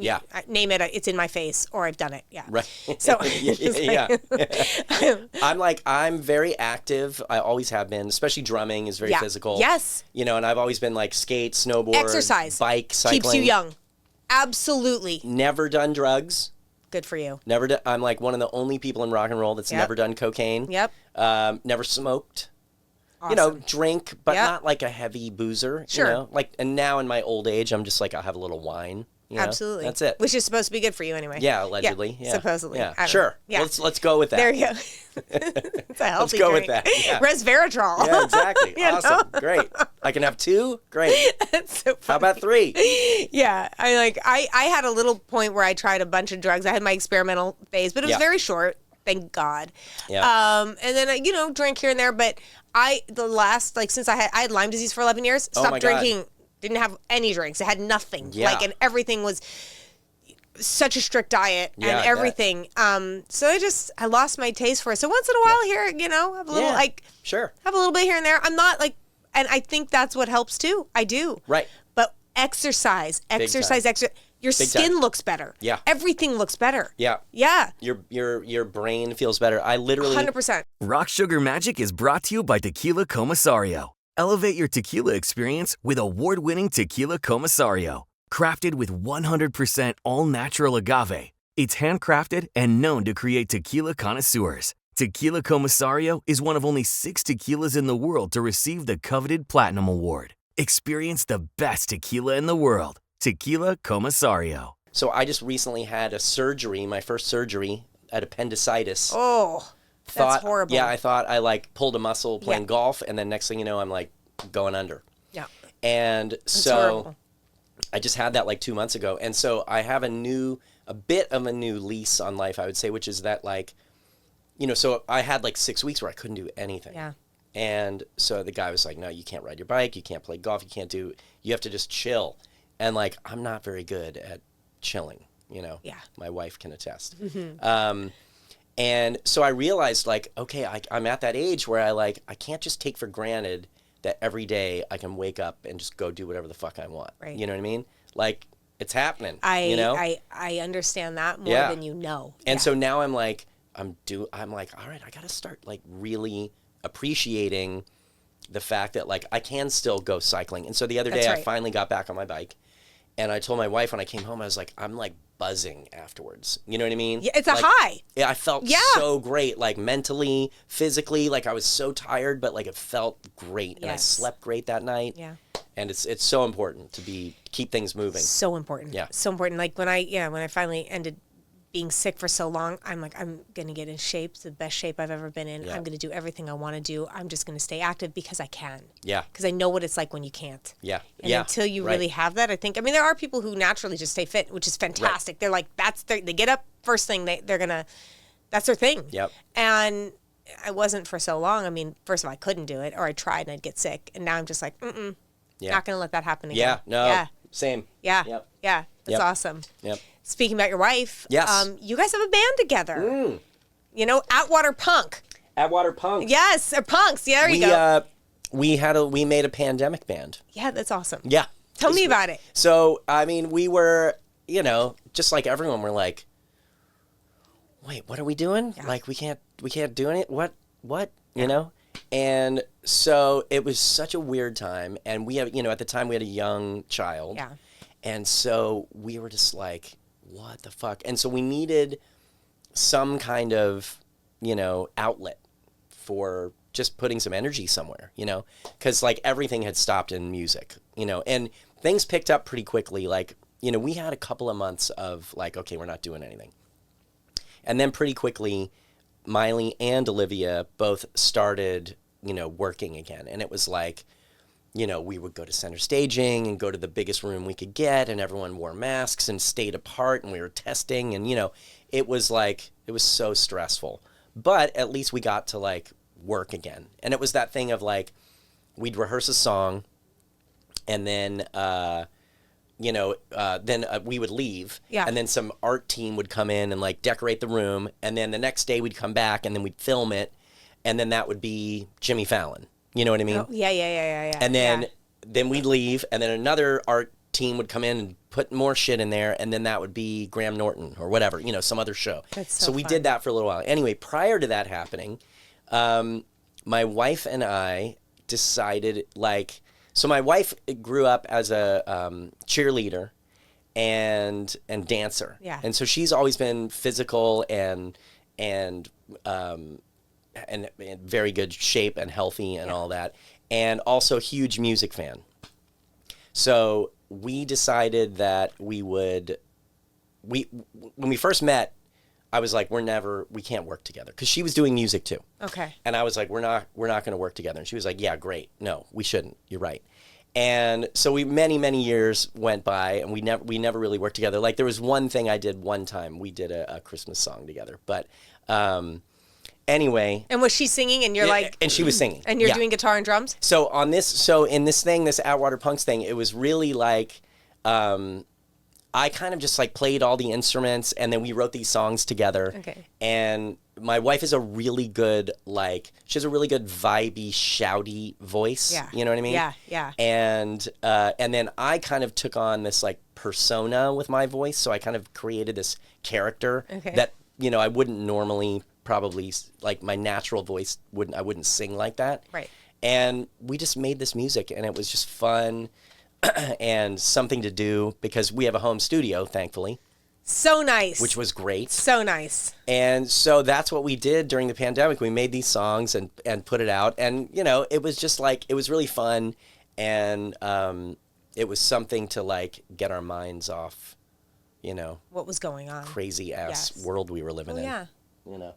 [SPEAKER 2] name it, it's in my face, or I've done it. Yeah.
[SPEAKER 3] Right.
[SPEAKER 2] So
[SPEAKER 3] I'm very active. I always have been, especially drumming is very physical.
[SPEAKER 2] Yes.
[SPEAKER 3] And I've always been like skate, snowboard,
[SPEAKER 2] exercise,
[SPEAKER 3] bike, cycling.
[SPEAKER 2] Keeps you young. Absolutely.
[SPEAKER 3] Never done drugs.
[SPEAKER 2] Good for you.
[SPEAKER 3] Never done. I'm like one of the only people in rock and roll that's never done cocaine.
[SPEAKER 2] Yep.
[SPEAKER 3] Never smoked.
[SPEAKER 2] Awesome.
[SPEAKER 3] Drink, but not like a heavy boozer.
[SPEAKER 2] Sure.
[SPEAKER 3] And now in my old age, I'm just like, I'll have a little wine.
[SPEAKER 2] Absolutely.
[SPEAKER 3] That's it.
[SPEAKER 2] Which is supposed to be good for you anyway.
[SPEAKER 3] Yeah, allegedly. Yeah.
[SPEAKER 2] Supposedly.
[SPEAKER 3] Yeah. Sure. Yeah. Let's go with that.
[SPEAKER 2] There you go. It's a healthy
[SPEAKER 3] Let's go
[SPEAKER 2] drink.
[SPEAKER 3] with that. Yeah.
[SPEAKER 2] Resveratrol.
[SPEAKER 3] Yeah, exactly. Awesome. Great. I can have 2? Great.
[SPEAKER 2] That's so funny.
[SPEAKER 3] How about 3?
[SPEAKER 2] Yeah. I had a little point where I tried a bunch of drugs. I had my experimental phase, but it was very short. Thank God.
[SPEAKER 3] Yeah.
[SPEAKER 2] And then I, drank here and there, but since I had Lyme disease for 11 years, stopped drinking, didn't have any drinks. I had nothing.
[SPEAKER 3] Yeah.
[SPEAKER 2] And everything was such a strict diet and everything. So I lost my taste for it. So once in a while here, have a little have a little bit here and there. I'm not and I think that's what helps too. I do.
[SPEAKER 3] Right.
[SPEAKER 2] But exercise. Your skin looks better.
[SPEAKER 3] Yeah.
[SPEAKER 2] Everything looks better.
[SPEAKER 3] Yeah.
[SPEAKER 2] Yeah.
[SPEAKER 3] Your brain feels better. I literally
[SPEAKER 2] 100%.
[SPEAKER 4] Rock Sugar Magic is brought to you by Tequila Comisario. Elevate your tequila experience with award-winning Tequila Comisario. Crafted with 100% all-natural agave, it's handcrafted and known to create tequila connoisseurs. Tequila Comisario is one of only 6 tequilas in the world to receive the coveted Platinum Award. Experience the best tequila in the world. Tequila Comisario.
[SPEAKER 3] So I just recently had a surgery, my first surgery at appendicitis.
[SPEAKER 2] Oh, that's horrible.
[SPEAKER 3] Yeah, I thought I pulled a muscle playing golf, and then next thing you know, I'm going under.
[SPEAKER 2] Yeah.
[SPEAKER 3] And
[SPEAKER 2] that's
[SPEAKER 3] so
[SPEAKER 2] horrible.
[SPEAKER 3] I just had that 2 months ago. And so I have a bit of a new lease on life, I would say, which is that so I had 6 weeks where I couldn't do anything.
[SPEAKER 2] Yeah.
[SPEAKER 3] And so the guy was like, no, you can't ride your bike, you can't play golf, you have to just chill. And I'm not very good at chilling, you know.
[SPEAKER 2] Yeah.
[SPEAKER 3] My wife can attest. And so I realized, like, okay, I'm at that age where I can't just take for granted that every day I can wake up and just go do whatever the fuck I want.
[SPEAKER 2] Right.
[SPEAKER 3] You know what I mean? Like, it's happening.
[SPEAKER 2] I
[SPEAKER 3] you know?
[SPEAKER 2] I understand that more than you know.
[SPEAKER 3] And so now I'm like, I'm like, all right, I got to start like really appreciating the fact that like I can still go cycling. And so the other day I finally got back on my bike, and I told my wife when I came home, I was like, I'm like buzzing afterwards. You know what I mean?
[SPEAKER 2] Yeah, it's a
[SPEAKER 3] like,
[SPEAKER 2] high.
[SPEAKER 3] Yeah, I felt so great, like mentally, physically, like I was so tired, but like it felt great. And I slept great that night. Yeah. And it's so important to keep things moving.
[SPEAKER 2] So important.
[SPEAKER 3] Yeah.
[SPEAKER 2] So important. Like when I finally ended being sick for so long, I'm like, I'm going to get in shape, the best shape I've ever been in. Yeah. I'm going to do everything I want to do. I'm just going to stay active because I can. Yeah. Because I know what it's like when you can't. Yeah. And until you really have that, I think, I mean, there are people who naturally just stay fit, which is fantastic. Right. They're like, they get up first thing, they're going to, that's their thing. Yep. And I wasn't for so long. I mean, first of all, I couldn't do it, or I tried and I'd get sick. And now I'm just like, not going to let that happen again.
[SPEAKER 3] Yeah. No. Yeah. Same.
[SPEAKER 2] Yeah. Yep. Yeah. That's awesome. Yep. Speaking about your wife,
[SPEAKER 3] yes.
[SPEAKER 2] You guys have a band together. You know, Atwater Punk.
[SPEAKER 3] Atwater Punk.
[SPEAKER 2] Yes, or Punks. Yeah, there you go.
[SPEAKER 3] We made a pandemic band.
[SPEAKER 2] Yeah, that's awesome.
[SPEAKER 3] Yeah.
[SPEAKER 2] Tell me about it.
[SPEAKER 3] So, I mean, we were, you know, just like everyone, we're like, wait, what are we doing? Yeah. Like, we can't do it. What? You know? And so it was such a weird time. And we have, you know, at the time we had a young child. Yeah. And so we were just like, what the fuck? And so we needed some kind of, you know, outlet for just putting some energy somewhere, you know, because like everything had stopped in music, you know, and things picked up pretty quickly. Like, you know, we had a couple of months of like, okay, we're not doing anything. And then pretty quickly, Miley and Olivia both started, you know, working again. And it was like, you know, we would go to center staging and go to the biggest room we could get, and everyone wore masks and stayed apart, and we were testing, and, you know, it was like, it was so stressful. But at least we got to, like, work again. And it was that thing of, like, we'd rehearse a song, and then, we would leave, and then some art team would come in and, like, decorate the room, and then the next day we'd come back, and then we'd film it, and then that would be Jimmy Fallon. You know what I mean? Oh, yeah. And then we'd leave, and then another art team would come in and put more shit in there, and then that would be Graham Norton or whatever, you know, some other show. That's so we did that for a little while. Anyway, prior to that happening, my wife and I decided, like, so my wife grew up as a cheerleader and dancer. Yeah. And so she's always been physical and very good shape and healthy and all that, and also huge music fan. So we decided that when we first met, I was like, we can't work together, because she was doing music too. Okay. And I was like, we're not going to work together. And she was like, yeah, great. No, we shouldn't. You're right. And so many years went by, and we never really worked together. Like, there was one thing I did one time. We did a Christmas song together, but anyway.
[SPEAKER 2] And was she singing, and you're like...
[SPEAKER 3] And she was singing.
[SPEAKER 2] And you're doing guitar and drums?
[SPEAKER 3] So in this thing, this Atwater Punks thing, it was really like, I kind of just like played all the instruments, and then we wrote these songs together. Okay. And my wife is a really good, like, she has a really good vibey, shouty voice. Yeah. You know what I mean? Yeah, yeah. And then I kind of took on this like persona with my voice. So I kind of created this character that, you know, I wouldn't normally probably, like, my natural voice I wouldn't sing like that. Right. And we just made this music, and it was just fun and something to do, because we have a home studio, thankfully.
[SPEAKER 2] So nice.
[SPEAKER 3] Which was great.
[SPEAKER 2] So nice.
[SPEAKER 3] And so that's what we did during the pandemic. We made these songs and put it out, and, you know, it was just like, it was really fun, and it was something to, like, get our minds off, you know,
[SPEAKER 2] what was going on,
[SPEAKER 3] crazy ass world we were living in.
[SPEAKER 2] Yeah.
[SPEAKER 3] You know.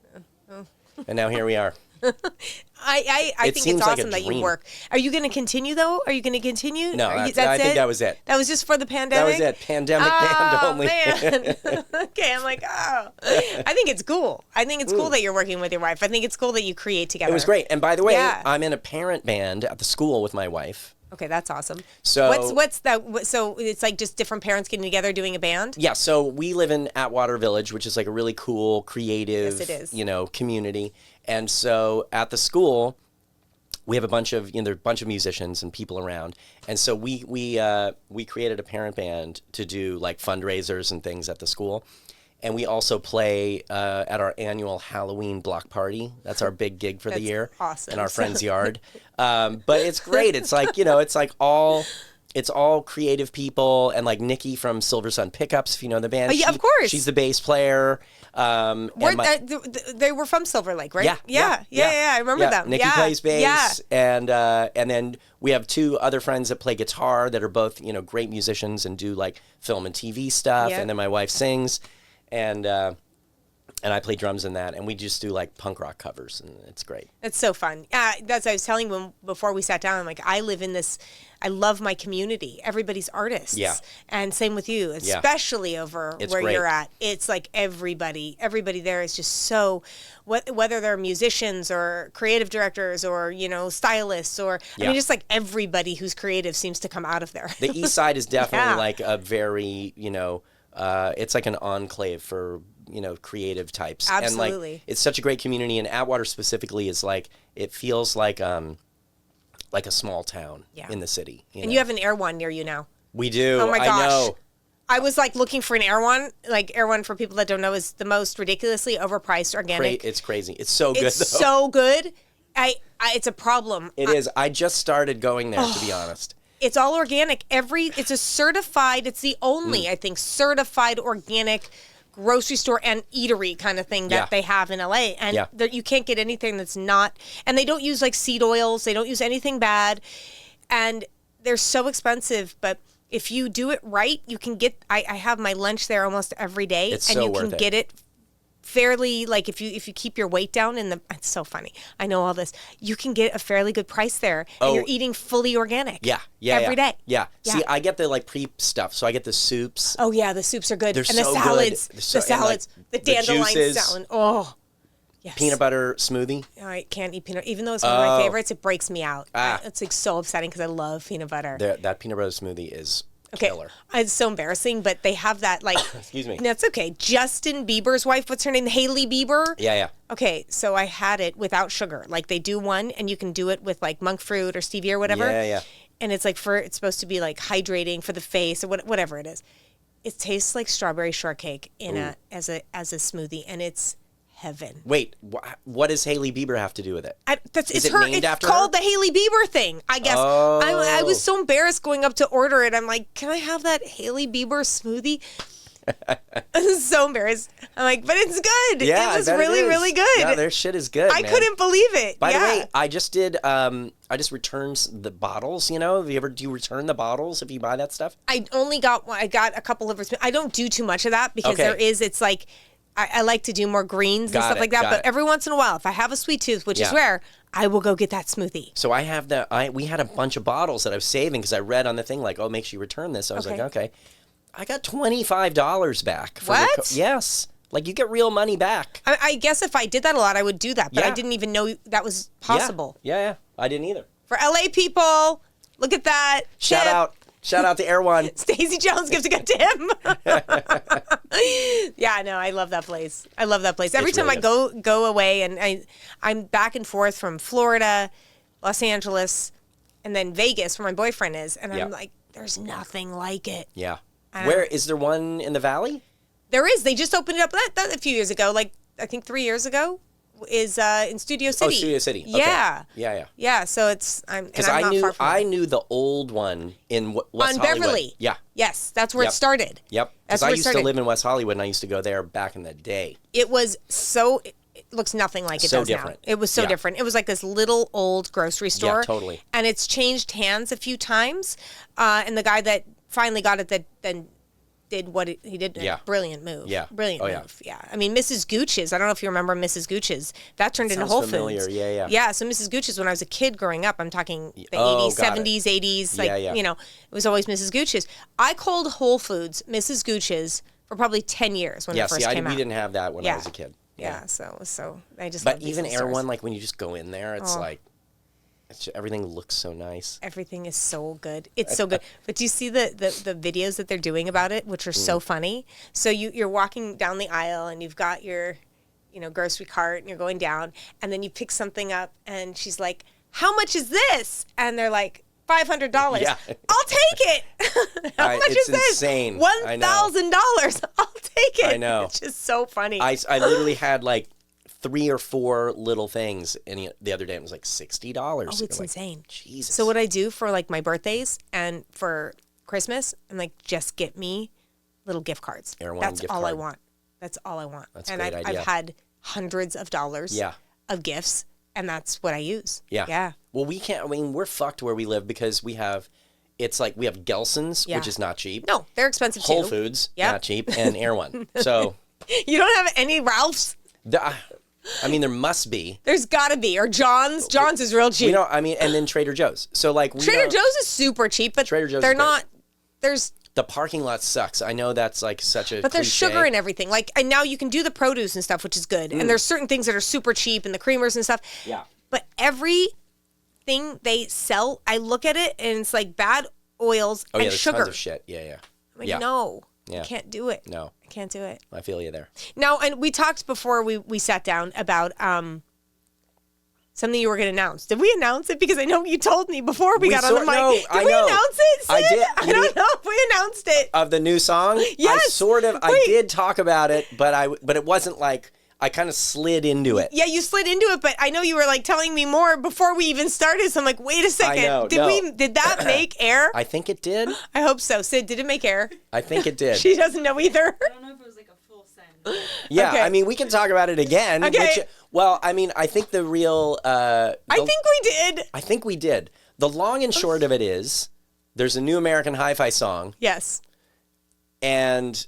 [SPEAKER 3] And now here we are.
[SPEAKER 2] I think it's awesome that you work. Are you going to continue, though? Are you going to continue?
[SPEAKER 3] No, I think that was it.
[SPEAKER 2] That was just for the pandemic?
[SPEAKER 3] That was it. Pandemic band only.
[SPEAKER 2] Man. Okay, I'm like, I think it's cool. I think it's cool that you're working with your wife. I think it's cool that you create together.
[SPEAKER 3] It was great. And by the way, I'm in a parent band at the school with my wife.
[SPEAKER 2] Okay, that's awesome.
[SPEAKER 3] So
[SPEAKER 2] what's that? So it's like just different parents getting together doing a band?
[SPEAKER 3] Yeah, so we live in Atwater Village, which is like a really cool, creative,
[SPEAKER 2] Yes, it is.
[SPEAKER 3] Community. And so at the school, we have a bunch of, there are a bunch of musicians and people around. And so we created a parent band to do like fundraisers and things at the school. And we also play at our annual Halloween block party. That's our big gig for the year.
[SPEAKER 2] Awesome.
[SPEAKER 3] In our friend's yard. But it's great. It's like, it's all creative people, and like Nikki from Silver Sun Pickups, if you know the band.
[SPEAKER 2] Oh, yeah, of course.
[SPEAKER 3] She's the bass player.
[SPEAKER 2] They were from Silver Lake, right?
[SPEAKER 3] Yeah.
[SPEAKER 2] I remember them.
[SPEAKER 3] Nikki plays bass, and then we have two other friends that play guitar that are both great musicians and do like film and TV stuff.
[SPEAKER 2] Yep.
[SPEAKER 3] And then my wife sings, and I play drums in that, and we just do like punk rock covers, and it's great.
[SPEAKER 2] It's so fun. That's what I was telling you before we sat down. I'm like, I live in this. I love my community. Everybody's artists.
[SPEAKER 3] Yeah.
[SPEAKER 2] And same with you, especially over where
[SPEAKER 3] great.
[SPEAKER 2] you're at. It's like everybody there is just so, whether they're musicians or creative directors or, stylists or, I mean, just like everybody who's creative seems to come out of there.
[SPEAKER 3] The East Side is definitely like a very, it's like an enclave for, creative types.
[SPEAKER 2] Absolutely.
[SPEAKER 3] And like, it's such a great community, and Atwater specifically is like, it feels like a small town in the city.
[SPEAKER 2] And you have an Erewhon near you now.
[SPEAKER 3] We do.
[SPEAKER 2] Oh my gosh.
[SPEAKER 3] I know.
[SPEAKER 2] I was like looking for an Erewhon. Like Erewhon, for people that don't know, is the most ridiculously overpriced organic.
[SPEAKER 3] It's crazy. It's so good.
[SPEAKER 2] It's
[SPEAKER 3] though.
[SPEAKER 2] so good. It's a problem.
[SPEAKER 3] It is. I just started going there, to be honest.
[SPEAKER 2] It's all organic. It's a certified. It's the only, I think, certified organic grocery store and eatery kind of thing that they have in LA. And you can't get anything that's not, and they don't use like seed oils. They don't use anything bad. And they're so expensive, but if you do it right, you can get, I have my lunch there almost every day.
[SPEAKER 3] It's
[SPEAKER 2] and
[SPEAKER 3] so
[SPEAKER 2] you
[SPEAKER 3] worth
[SPEAKER 2] can
[SPEAKER 3] it.
[SPEAKER 2] get it fairly, like if you keep your weight down it's so funny. I know all this. You can get a fairly good price there, and you're eating fully organic. Every day.
[SPEAKER 3] Yeah. See, I get the like pre stuff, so I get the soups.
[SPEAKER 2] Oh yeah, the soups are good.
[SPEAKER 3] They're
[SPEAKER 2] and the
[SPEAKER 3] so
[SPEAKER 2] salads.
[SPEAKER 3] good.
[SPEAKER 2] The salads.
[SPEAKER 3] Like,
[SPEAKER 2] the dandelion
[SPEAKER 3] juices.
[SPEAKER 2] salad. Oh. Yes.
[SPEAKER 3] Peanut butter smoothie.
[SPEAKER 2] I can't eat peanut. Even though it's one of my favorites, it breaks me out. It's like so upsetting because I love peanut butter.
[SPEAKER 3] That peanut butter smoothie is killer.
[SPEAKER 2] It's so embarrassing, but they have that like.
[SPEAKER 3] Excuse me.
[SPEAKER 2] That's okay. Justin Bieber's wife, what's her name? Hailey Bieber.
[SPEAKER 3] Yeah.
[SPEAKER 2] Okay, so I had it without sugar. Like they do one, and you can do it with like monk fruit or stevia or whatever.
[SPEAKER 3] Yeah.
[SPEAKER 2] And it's like it's supposed to be like hydrating for the face or whatever it is. It tastes like strawberry shortcake as a smoothie, and it's heaven.
[SPEAKER 3] Wait, what does Hailey Bieber have to do with it?
[SPEAKER 2] It's
[SPEAKER 3] it
[SPEAKER 2] her.
[SPEAKER 3] named
[SPEAKER 2] It's
[SPEAKER 3] after
[SPEAKER 2] called
[SPEAKER 3] her?
[SPEAKER 2] the Hailey Bieber thing, I guess.
[SPEAKER 3] Oh.
[SPEAKER 2] I was so embarrassed going up to order it. I'm like, can I have that Hailey Bieber smoothie? I was so embarrassed. I'm like, but it's good.
[SPEAKER 3] Yeah,
[SPEAKER 2] it was really, really good.
[SPEAKER 3] Yeah, their shit is good.
[SPEAKER 2] I
[SPEAKER 3] man.
[SPEAKER 2] couldn't believe it.
[SPEAKER 3] By the way, I just did. I just returned the bottles. Do you return the bottles if you buy that stuff?
[SPEAKER 2] I got a couple of. I don't do too much of that because it's like. I like to do more greens and stuff like that, but every once in a while, if I have a sweet tooth, which is rare, I will go get that smoothie.
[SPEAKER 3] So I have we had a bunch of bottles that I was saving because I read on the thing like, make sure you return this. I was like, okay. I got $25 back.
[SPEAKER 2] What?
[SPEAKER 3] Yes. Like you get real money back.
[SPEAKER 2] I guess if I did that a lot, I would do that, but I didn't even know that was possible.
[SPEAKER 3] Yeah. I didn't either.
[SPEAKER 2] For LA people, look at that.
[SPEAKER 3] Shout out to Erewhon.
[SPEAKER 2] Stacy Jones gives a good tip. Yeah, no, I love that place. Every time
[SPEAKER 3] really
[SPEAKER 2] I go away, and I'm back and forth from Florida, Los Angeles, and then Vegas, where my boyfriend is, and I'm like, there's nothing like it.
[SPEAKER 3] Yeah. Where is there one in the Valley?
[SPEAKER 2] There is. They just opened it up that a few years ago, like I think 3 years ago. Is in Studio City.
[SPEAKER 3] Oh, Studio City. Okay.
[SPEAKER 2] Yeah.
[SPEAKER 3] Yeah.
[SPEAKER 2] So it's
[SPEAKER 3] because I knew the old one in West
[SPEAKER 2] on
[SPEAKER 3] Hollywood.
[SPEAKER 2] Beverly.
[SPEAKER 3] Yeah.
[SPEAKER 2] Yes, that's where it started.
[SPEAKER 3] Yep. Because I used to live in West Hollywood, and I used to go there back in the day.
[SPEAKER 2] It was so. It looks nothing like it
[SPEAKER 3] So
[SPEAKER 2] does
[SPEAKER 3] different.
[SPEAKER 2] now. It was so different. It was like this little old grocery store.
[SPEAKER 3] Yeah, totally.
[SPEAKER 2] And it's changed hands a few times. And the guy that finally got it that then did what he did. Brilliant move.
[SPEAKER 3] Yeah.
[SPEAKER 2] Brilliant move. Yeah. I mean, Mrs. Gooch's. I don't know if you remember Mrs. Gooch's. That turned into Whole
[SPEAKER 3] familiar.
[SPEAKER 2] Foods.
[SPEAKER 3] Yeah.
[SPEAKER 2] Yeah. So Mrs. Gooch's, when I was a kid growing up, I'm talking the 80s,
[SPEAKER 3] got
[SPEAKER 2] 70s, 80s. Like,
[SPEAKER 3] Yeah.
[SPEAKER 2] it was always Mrs. Gooch's. I called Whole Foods Mrs. Gooch's for probably 10 years when it first came out.
[SPEAKER 3] We didn't have that when I was a kid.
[SPEAKER 2] Yeah. So I just.
[SPEAKER 3] But even Erewhon, like when you just go in there, it's like. Everything looks so nice.
[SPEAKER 2] Everything is so good. It's so good. But do you see the videos that they're doing about it, which are so funny? So you're walking down the aisle and you've got your, grocery cart and you're going down, and then you pick something up and she's like, "How much is this?" And they're like, $500.
[SPEAKER 3] Yeah.
[SPEAKER 2] I'll take it. How much is this?
[SPEAKER 3] Insane.
[SPEAKER 2] $1,000. I'll take it.
[SPEAKER 3] I know.
[SPEAKER 2] It's just so funny.
[SPEAKER 3] I literally had like 3 or 4 little things, and the other day it was like $60.
[SPEAKER 2] Oh, it's insane.
[SPEAKER 3] Jesus.
[SPEAKER 2] So what I do for like my birthdays and for Christmas, I'm like, just get me little gift cards.
[SPEAKER 3] Erewhon
[SPEAKER 2] That's
[SPEAKER 3] gift
[SPEAKER 2] all I
[SPEAKER 3] card.
[SPEAKER 2] want. That's all I want.
[SPEAKER 3] That's a
[SPEAKER 2] and
[SPEAKER 3] great idea.
[SPEAKER 2] I've had hundreds of dollars of gifts, and that's what I use.
[SPEAKER 3] Yeah.
[SPEAKER 2] Yeah.
[SPEAKER 3] Well, we can't. I mean, we're fucked where we live because we have. It's like we have Gelson's, which is not cheap.
[SPEAKER 2] No, they're expensive
[SPEAKER 3] Whole
[SPEAKER 2] too.
[SPEAKER 3] Foods,
[SPEAKER 2] Yep.
[SPEAKER 3] not cheap, and Erewhon. So.
[SPEAKER 2] You don't have any Ralph's?
[SPEAKER 3] I mean, there must be.
[SPEAKER 2] There's got to be. Or John's. John's is real cheap.
[SPEAKER 3] We don't. I mean, and then Trader Joe's. So like
[SPEAKER 2] Trader Joe's is super cheap, but
[SPEAKER 3] Trader Joe's
[SPEAKER 2] they're
[SPEAKER 3] is great.
[SPEAKER 2] not. There's.
[SPEAKER 3] The parking lot sucks. I know that's like such a.
[SPEAKER 2] But there's
[SPEAKER 3] cliche.
[SPEAKER 2] sugar and everything. Like, and now you can do the produce and stuff, which is good. And there's certain things that are super cheap, and the creamers and stuff.
[SPEAKER 3] Yeah.
[SPEAKER 2] But everything they sell, I look at it and it's like bad oils
[SPEAKER 3] Oh yeah,
[SPEAKER 2] and
[SPEAKER 3] there's
[SPEAKER 2] sugar.
[SPEAKER 3] tons of shit. Yeah.
[SPEAKER 2] I'm like, no,
[SPEAKER 3] Yeah.
[SPEAKER 2] I can't do it.
[SPEAKER 3] No,
[SPEAKER 2] I can't do it.
[SPEAKER 3] I feel you there.
[SPEAKER 2] Now, and we talked before we sat down about something you were going to announce. Did we announce it? Because I know you told me before we got on the mic.
[SPEAKER 3] No,
[SPEAKER 2] Did
[SPEAKER 3] I
[SPEAKER 2] we
[SPEAKER 3] know.
[SPEAKER 2] announce it, Sid?
[SPEAKER 3] I did.
[SPEAKER 2] I don't know if we announced it.
[SPEAKER 3] Of the new song?
[SPEAKER 2] Yes.
[SPEAKER 3] I did talk about it, but it wasn't like I kind of slid into it.
[SPEAKER 2] Yeah, you slid into it, but I know you were like telling me more before we even started. So I'm like, wait a second.
[SPEAKER 3] I know,
[SPEAKER 2] Did that make air?
[SPEAKER 3] I think it did.
[SPEAKER 2] I hope so. Sid, did it make air?
[SPEAKER 3] I think it did.
[SPEAKER 2] She doesn't know either.
[SPEAKER 5] I don't know if it was like a full send.
[SPEAKER 3] Yeah,
[SPEAKER 2] Okay.
[SPEAKER 3] I mean, we can talk about it again.
[SPEAKER 2] Okay.
[SPEAKER 3] I mean, I think the real.
[SPEAKER 2] I think we did.
[SPEAKER 3] I think we did. The long and short of it is, there's a new American Hi-Fi song,
[SPEAKER 2] Yes.
[SPEAKER 3] and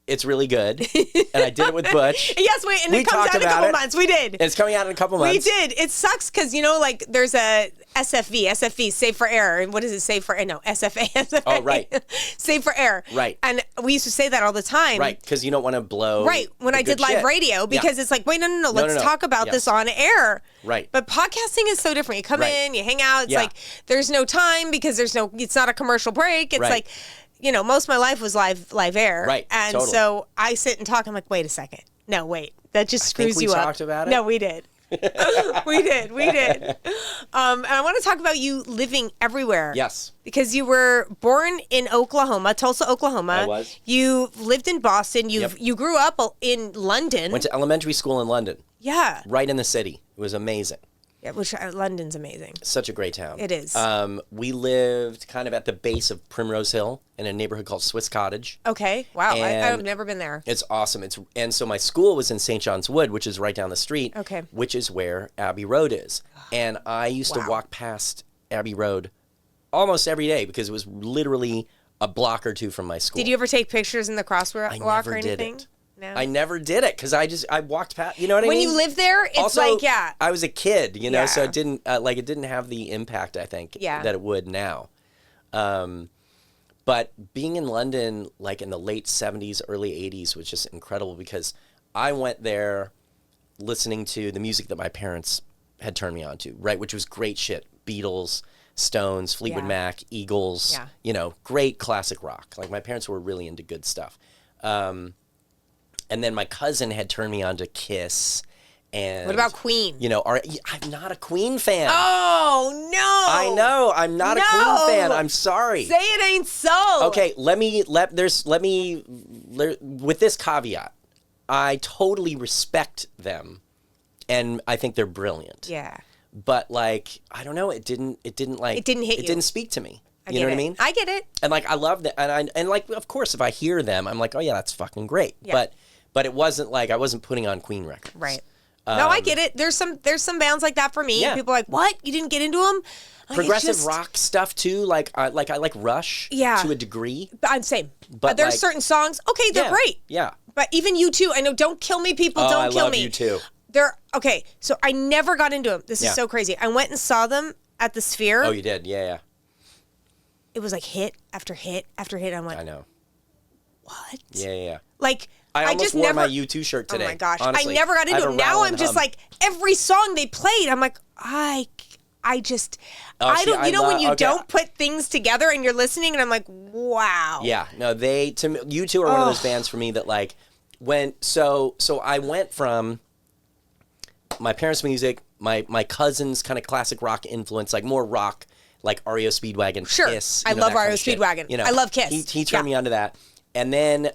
[SPEAKER 3] it's really good. And I did it with Butch.
[SPEAKER 2] Yes, wait, and
[SPEAKER 3] We
[SPEAKER 2] it comes
[SPEAKER 3] talked
[SPEAKER 2] out in a
[SPEAKER 3] about
[SPEAKER 2] couple
[SPEAKER 3] it.
[SPEAKER 2] months. We did.
[SPEAKER 3] It's coming out in a couple
[SPEAKER 2] We
[SPEAKER 3] months.
[SPEAKER 2] did. It sucks because, like, there's a SFV, Save for Air. And what is it? Save for Air? No, SFA.
[SPEAKER 3] Oh, right.
[SPEAKER 2] Save for Air.
[SPEAKER 3] Right.
[SPEAKER 2] And we used to say that all the time.
[SPEAKER 3] Right, because you don't want to blow.
[SPEAKER 2] Right, when
[SPEAKER 3] the
[SPEAKER 2] I
[SPEAKER 3] good
[SPEAKER 2] did live
[SPEAKER 3] shit.
[SPEAKER 2] radio, because it's like, wait, no, let's talk about this on air.
[SPEAKER 3] Right.
[SPEAKER 2] But podcasting is so different. You come
[SPEAKER 3] Right.
[SPEAKER 2] in, you hang out. It's
[SPEAKER 3] Yeah.
[SPEAKER 2] like, there's no time because it's not a commercial break. It's
[SPEAKER 3] Right.
[SPEAKER 2] like, most of my life was live air.
[SPEAKER 3] Right,
[SPEAKER 2] And
[SPEAKER 3] totally.
[SPEAKER 2] so I sit and talk. I'm like, wait a second. No, wait. That just screws
[SPEAKER 3] we
[SPEAKER 2] you up.
[SPEAKER 3] talked about it?
[SPEAKER 2] No, we did. we did. And I want to talk about you living everywhere.
[SPEAKER 3] Yes.
[SPEAKER 2] Because you were born in Oklahoma, Tulsa, Oklahoma.
[SPEAKER 3] I was.
[SPEAKER 2] You lived in Boston.
[SPEAKER 3] Yep.
[SPEAKER 2] You grew up in London.
[SPEAKER 3] Went to elementary school in London,
[SPEAKER 2] Yeah.
[SPEAKER 3] right in the city. It was amazing.
[SPEAKER 2] Yeah, which London's amazing.
[SPEAKER 3] Such a great town.
[SPEAKER 2] It is.
[SPEAKER 3] We lived kind of at the base of Primrose Hill in a neighborhood called Swiss Cottage.
[SPEAKER 2] Okay. Wow.
[SPEAKER 3] And
[SPEAKER 2] I've never been there.
[SPEAKER 3] It's awesome. And so my school was in St. John's Wood, which is right down the street.
[SPEAKER 2] Okay.
[SPEAKER 3] Which is where Abbey Road is. And I used to walk past Abbey Road almost every day because it was literally a block or two from my school.
[SPEAKER 2] Did you ever take pictures in the crosswalk
[SPEAKER 3] I
[SPEAKER 2] or
[SPEAKER 3] never did
[SPEAKER 2] anything?
[SPEAKER 3] it.
[SPEAKER 2] No.
[SPEAKER 3] I never did it because I walked past. You know what I
[SPEAKER 2] When
[SPEAKER 3] mean?
[SPEAKER 2] you live there, it's
[SPEAKER 3] also,
[SPEAKER 2] like, yeah.
[SPEAKER 3] I was a kid, so
[SPEAKER 2] Yeah.
[SPEAKER 3] it didn't it didn't have the impact I think
[SPEAKER 2] Yeah.
[SPEAKER 3] that it would now. But being in London, like in the late 70s, early 80s, was just incredible because I went there listening to the music that my parents had turned me on to, right, which was great shit. Beatles, Stones, Fleetwood
[SPEAKER 2] Yeah.
[SPEAKER 3] Mac, Eagles,
[SPEAKER 2] Yeah.
[SPEAKER 3] Great classic rock. Like my parents were really into good stuff. And then my cousin had turned me on to Kiss. And
[SPEAKER 2] What about Queen?
[SPEAKER 3] I'm not a Queen fan.
[SPEAKER 2] Oh, no.
[SPEAKER 3] I know. I'm not a Queen fan. I'm sorry.
[SPEAKER 2] Say it ain't so.
[SPEAKER 3] Okay, with this caveat, I totally respect them and I think they're brilliant.
[SPEAKER 2] Yeah.
[SPEAKER 3] But I don't know, it didn't
[SPEAKER 2] It didn't hit you.
[SPEAKER 3] It didn't speak to me.
[SPEAKER 2] I
[SPEAKER 3] You know what I mean?
[SPEAKER 2] I get it.
[SPEAKER 3] And I love that, and of course, if I hear them, I'm like, oh yeah, that's fucking great.
[SPEAKER 2] Yeah.
[SPEAKER 3] But it wasn't like I wasn't putting on Queen records.
[SPEAKER 2] Right. No, I get it. There's some bands like that for me.
[SPEAKER 3] Yeah.
[SPEAKER 2] People are like, what? You didn't get into them?
[SPEAKER 3] Progressive rock stuff too. I like Rush.
[SPEAKER 2] Yeah.
[SPEAKER 3] To a degree.
[SPEAKER 2] Same.
[SPEAKER 3] But
[SPEAKER 2] there's certain songs. Okay, they're
[SPEAKER 3] Yeah,
[SPEAKER 2] great.
[SPEAKER 3] Yeah.
[SPEAKER 2] But even U2, I know. Don't kill me, people.
[SPEAKER 3] Oh,
[SPEAKER 2] Don't
[SPEAKER 3] I
[SPEAKER 2] kill
[SPEAKER 3] love
[SPEAKER 2] me.
[SPEAKER 3] U2.
[SPEAKER 2] They're okay. So I never got into them. This is
[SPEAKER 3] Yeah.
[SPEAKER 2] so crazy. I went and saw them at the Sphere.
[SPEAKER 3] Oh, you did? Yeah.
[SPEAKER 2] It was like hit after hit after hit. I'm like,
[SPEAKER 3] I know.
[SPEAKER 2] what?
[SPEAKER 3] Yeah.
[SPEAKER 2] Like
[SPEAKER 3] I almost
[SPEAKER 2] just
[SPEAKER 3] wore
[SPEAKER 2] never.
[SPEAKER 3] my U2 shirt today.
[SPEAKER 2] Oh my gosh!
[SPEAKER 3] Honestly.
[SPEAKER 2] I never got
[SPEAKER 3] I
[SPEAKER 2] into
[SPEAKER 3] have a
[SPEAKER 2] them. Now
[SPEAKER 3] rattle
[SPEAKER 2] I'm
[SPEAKER 3] and
[SPEAKER 2] just
[SPEAKER 3] hum.
[SPEAKER 2] like every song they played. I'm like, I just,
[SPEAKER 3] Oh, see,
[SPEAKER 2] you know, when you
[SPEAKER 3] okay.
[SPEAKER 2] don't put things together and you're listening and I'm like, wow.
[SPEAKER 3] Yeah, no, you two are one of those bands for me that like, so I went from my parents' music, my cousin's kind of classic rock influence, like more rock, like REO Speedwagon,
[SPEAKER 2] Sure.
[SPEAKER 3] Kiss.
[SPEAKER 2] I
[SPEAKER 3] you know,
[SPEAKER 2] love
[SPEAKER 3] that kind
[SPEAKER 2] REO
[SPEAKER 3] of shit.
[SPEAKER 2] Speedwagon.
[SPEAKER 3] You know,
[SPEAKER 2] I love Kiss.
[SPEAKER 3] He turned me onto that. And then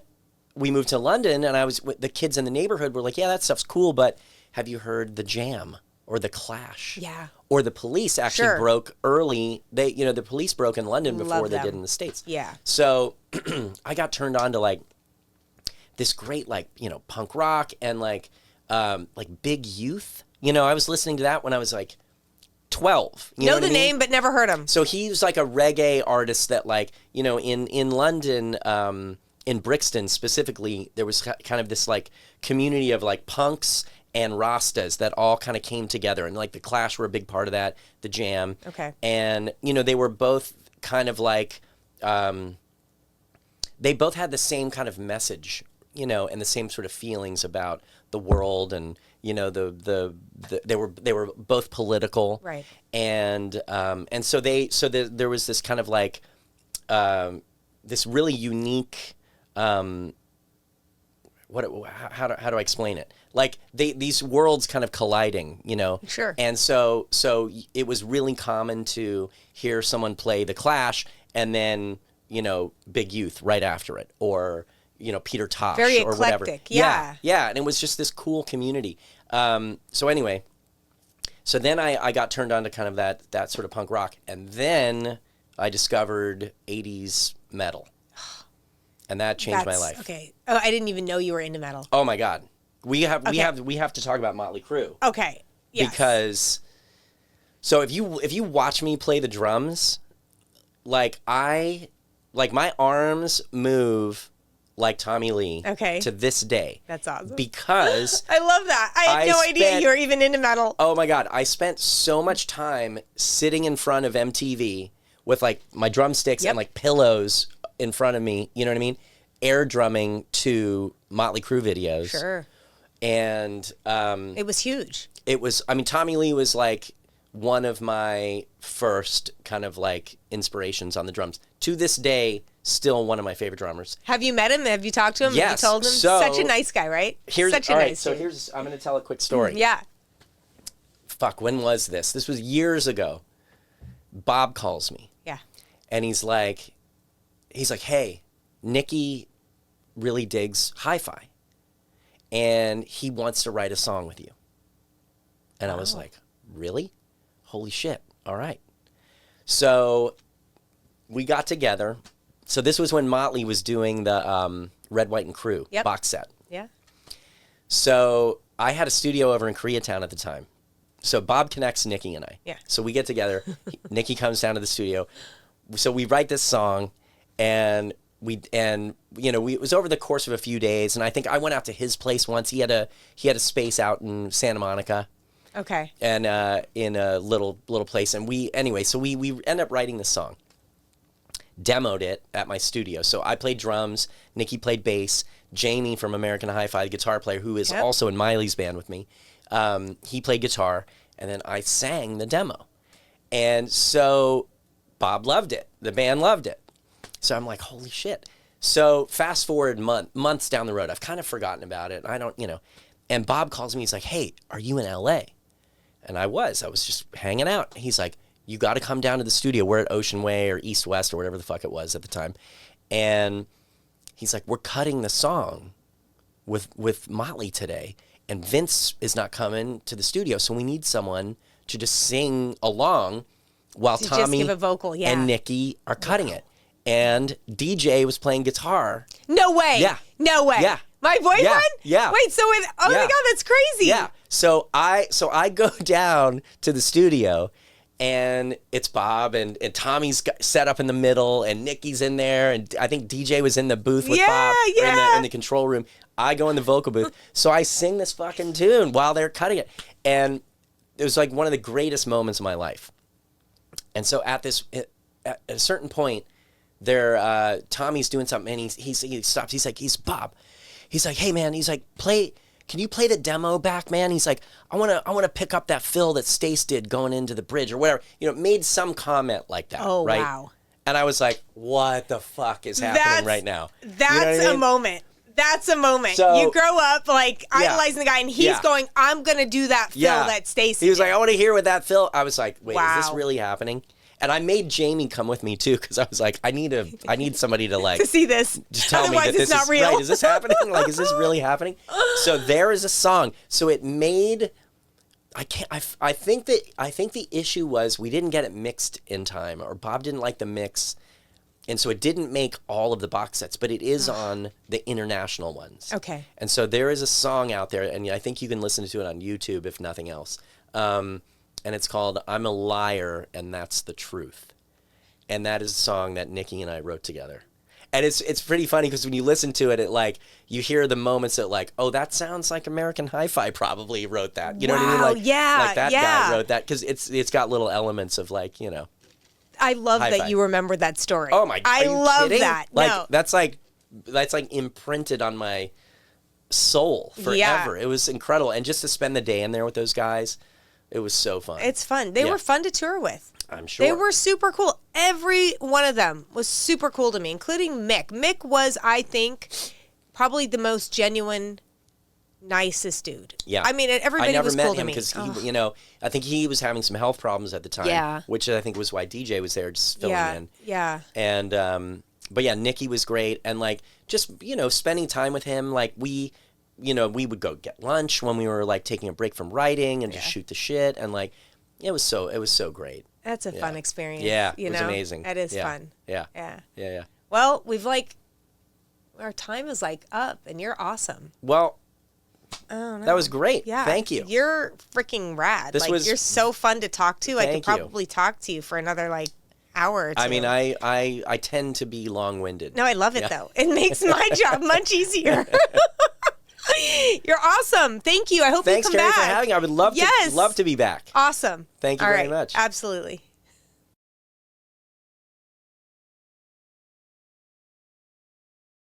[SPEAKER 3] we moved to London, and the kids in the neighborhood were like, yeah, that stuff's cool, but have you heard The Jam or The Clash?
[SPEAKER 2] Yeah.
[SPEAKER 3] Or the Police actually
[SPEAKER 2] Sure.
[SPEAKER 3] broke early. The Police broke in London before
[SPEAKER 2] Love
[SPEAKER 3] they
[SPEAKER 2] them.
[SPEAKER 3] did in the States.
[SPEAKER 2] Yeah.
[SPEAKER 3] So I got turned on to like this great like, punk rock and like Big Youth. I was listening to that when I was like 12. You know what
[SPEAKER 2] the
[SPEAKER 3] I mean?
[SPEAKER 2] name, but never heard him.
[SPEAKER 3] So he was like a reggae artist that like, in London, in Brixton specifically, there was kind of this like community of like punks and Rastas that all kind of came together, and like the Clash were a big part of that, the Jam.
[SPEAKER 2] Okay.
[SPEAKER 3] And, they were both kind of like, they both had the same kind of message, and the same sort of feelings about the world, and, they were both political.
[SPEAKER 2] Right.
[SPEAKER 3] And so there was this kind of like, this really unique, how do I explain it? Like these worlds kind of colliding,
[SPEAKER 2] Sure.
[SPEAKER 3] And so it was really common to hear someone play The Clash and then, Big Youth right after it, or, Peter Tosh
[SPEAKER 2] Very
[SPEAKER 3] or whatever.
[SPEAKER 2] eclectic, yeah.
[SPEAKER 3] Yeah, and it was just this cool community. So anyway, so then I got turned on to kind of that sort of punk rock, and then I discovered 80s metal. And that changed my life.
[SPEAKER 2] Okay. Oh, I didn't even know you were into metal.
[SPEAKER 3] Oh my God. We have to talk about Motley Crüe.
[SPEAKER 2] Okay. Yes.
[SPEAKER 3] Because so if you watch me play the drums, like my arms move like Tommy Lee.
[SPEAKER 2] Okay.
[SPEAKER 3] To this day.
[SPEAKER 2] That's awesome.
[SPEAKER 3] Because
[SPEAKER 2] I love that. I had no idea you were even into metal.
[SPEAKER 3] Oh my God. I spent so much time sitting in front of MTV with like my drumsticks and like pillows in front of me, you know what I mean? Air drumming to Motley Crüe videos.
[SPEAKER 2] Sure.
[SPEAKER 3] And
[SPEAKER 2] it was huge.
[SPEAKER 3] Tommy Lee was like one of my first kind of like inspirations on the drums. To this day, still one of my favorite drummers.
[SPEAKER 2] Have you met him? Have you talked to him?
[SPEAKER 3] Yes.
[SPEAKER 2] Have you told him?
[SPEAKER 3] So,
[SPEAKER 2] such a nice guy, right? Such a nice guy.
[SPEAKER 3] I'm going to tell a quick story.
[SPEAKER 2] Yeah.
[SPEAKER 3] Fuck, when was this? This was years ago. Bob calls me.
[SPEAKER 2] Yeah.
[SPEAKER 3] And he's like, hey, Nikki really digs hi-fi, and he wants to write a song with you. And I was like, really? Holy shit. All right. So we got together. So this was when Motley was doing the Red, White, and Crüe box set.
[SPEAKER 2] Yeah.
[SPEAKER 3] So I had a studio over in Koreatown at the time. So Bob connects Nikki and I.
[SPEAKER 2] Yeah.
[SPEAKER 3] So we get together. Nikki comes down to the studio. So we write this song, and it was over the course of a few days, and I think I went out to his place once. He had a space out in Santa Monica.
[SPEAKER 2] Okay.
[SPEAKER 3] And in a little place, and we end up writing this song. Demoed it at my studio. So I played drums, Nikki played bass, Jamie from American Hi-Fi, the guitar player who is also in Miley's band with me, he played guitar, and then I sang the demo. And so Bob loved it. The band loved it. So I'm like, holy shit. So fast forward months down the road, I've kind of forgotten about it. I don't, and Bob calls me. He's like, hey, are you in LA? And I was just hanging out. He's like, you got to come down to the studio. We're at Ocean Way or East West or whatever the fuck it was at the time. And he's like, we're cutting the song with Motley today. And Vince is not coming to the studio. So we need someone to just sing along while Tommy
[SPEAKER 2] just give a vocal,
[SPEAKER 3] and Nikki are cutting it. And DJ was playing guitar.
[SPEAKER 2] No way.
[SPEAKER 3] Yeah.
[SPEAKER 2] No way.
[SPEAKER 3] Yeah.
[SPEAKER 2] My boyfriend?
[SPEAKER 3] Yeah.
[SPEAKER 2] Wait, so oh my God, that's crazy.
[SPEAKER 3] Yeah. So I go down to the studio, and it's Bob and Tommy's set up in the middle, and Nikki's in there, and I think DJ was in the booth with Bob in the control room. I go in the vocal booth. So I sing this fucking tune while they're cutting it. And it was like one of the greatest moments of my life. And so at a certain point, Tommy's doing something, and he stops. He's like, Bob. He's like, hey man. He's like, play can you play the demo back, man? He's like, I want to pick up that fill that Stace did going into the bridge or whatever. You know, made some comment like that.
[SPEAKER 2] Oh,
[SPEAKER 3] right?
[SPEAKER 2] wow.
[SPEAKER 3] And I was like, what the fuck is happening right now?
[SPEAKER 2] That's a moment. That's a moment.
[SPEAKER 3] So,
[SPEAKER 2] you grow up like idolizing the guy, and he's going, I'm going to do that fill that Stacy
[SPEAKER 3] He was
[SPEAKER 2] did.
[SPEAKER 3] like, I want to hear what that fill. I was like, wait,
[SPEAKER 2] Wow.
[SPEAKER 3] is this really happening? And I made Jamie come with me too, because I was like, I need somebody to like
[SPEAKER 2] to see this.
[SPEAKER 3] just tell me
[SPEAKER 2] Otherwise,
[SPEAKER 3] that
[SPEAKER 2] it's
[SPEAKER 3] this
[SPEAKER 2] not
[SPEAKER 3] is
[SPEAKER 2] real.
[SPEAKER 3] right. Is this happening? Like, is this really happening? So there is a song. So it made. I think the issue was we didn't get it mixed in time, or Bob didn't like the mix. And so it didn't make all of the box sets, but it is on the international ones.
[SPEAKER 2] Okay.
[SPEAKER 3] And so there is a song out there, and I think you can listen to it on YouTube, if nothing else. And it's called I'm a Liar, and That's the Truth. And that is a song that Nikki and I wrote together. And it's pretty funny because when you listen to it, like you hear the moments that like, oh, that sounds like American Hi-Fi probably wrote that. You know what I mean? Like, like that guy wrote that, because it's got little elements of like, you know.
[SPEAKER 2] I love
[SPEAKER 3] Hi-Fi.
[SPEAKER 2] that you remember that story.
[SPEAKER 3] Oh my!
[SPEAKER 2] I love
[SPEAKER 3] kidding?
[SPEAKER 2] that.
[SPEAKER 3] Like
[SPEAKER 2] No.
[SPEAKER 3] that's like imprinted on my soul forever.
[SPEAKER 2] Yeah.
[SPEAKER 3] It was incredible, and just to spend the day in there with those guys, it was so fun.
[SPEAKER 2] It's fun. They were fun to tour with.
[SPEAKER 3] I'm sure
[SPEAKER 2] They were super cool. Every one of them was super cool to me, including Mick. Mick was, I think, probably the most genuine, nicest dude.
[SPEAKER 3] Yeah.
[SPEAKER 2] I mean, everybody
[SPEAKER 3] I never
[SPEAKER 2] was
[SPEAKER 3] met
[SPEAKER 2] cool to
[SPEAKER 3] him
[SPEAKER 2] me.
[SPEAKER 3] because you know, I think he was having some health problems at the time.
[SPEAKER 2] Yeah.
[SPEAKER 3] Which I think was why DJ was there just filling in.
[SPEAKER 2] Yeah.
[SPEAKER 3] And but yeah, Nikki was great, and like just spending time with him, like we would go get lunch when we were like taking a break from writing and just shoot the shit, and like it was so great.
[SPEAKER 2] That's a fun experience.
[SPEAKER 3] Yeah,
[SPEAKER 2] you
[SPEAKER 3] it was
[SPEAKER 2] know?
[SPEAKER 3] amazing.
[SPEAKER 2] That is
[SPEAKER 3] Yeah.
[SPEAKER 2] fun.
[SPEAKER 3] Yeah.
[SPEAKER 2] Yeah. Well, our time is like up, and you're awesome.
[SPEAKER 3] Well,
[SPEAKER 2] Oh, no.
[SPEAKER 3] that was great.
[SPEAKER 2] Yeah.
[SPEAKER 3] Thank you.
[SPEAKER 2] You're freaking rad.
[SPEAKER 3] This
[SPEAKER 2] you're so fun to talk to. I could
[SPEAKER 3] Thank you.
[SPEAKER 2] probably talk to you for another hour or two.
[SPEAKER 3] I mean, I tend to be long-winded.
[SPEAKER 2] No, I love it though. It makes my job much easier. You're awesome. Thank you. I hope
[SPEAKER 3] Thanks,
[SPEAKER 2] you come
[SPEAKER 3] Kerri,
[SPEAKER 2] back.
[SPEAKER 3] for having me. I would love to be back.
[SPEAKER 2] Awesome.
[SPEAKER 3] Thank you
[SPEAKER 2] All
[SPEAKER 3] very
[SPEAKER 2] right.
[SPEAKER 3] much.
[SPEAKER 2] Absolutely.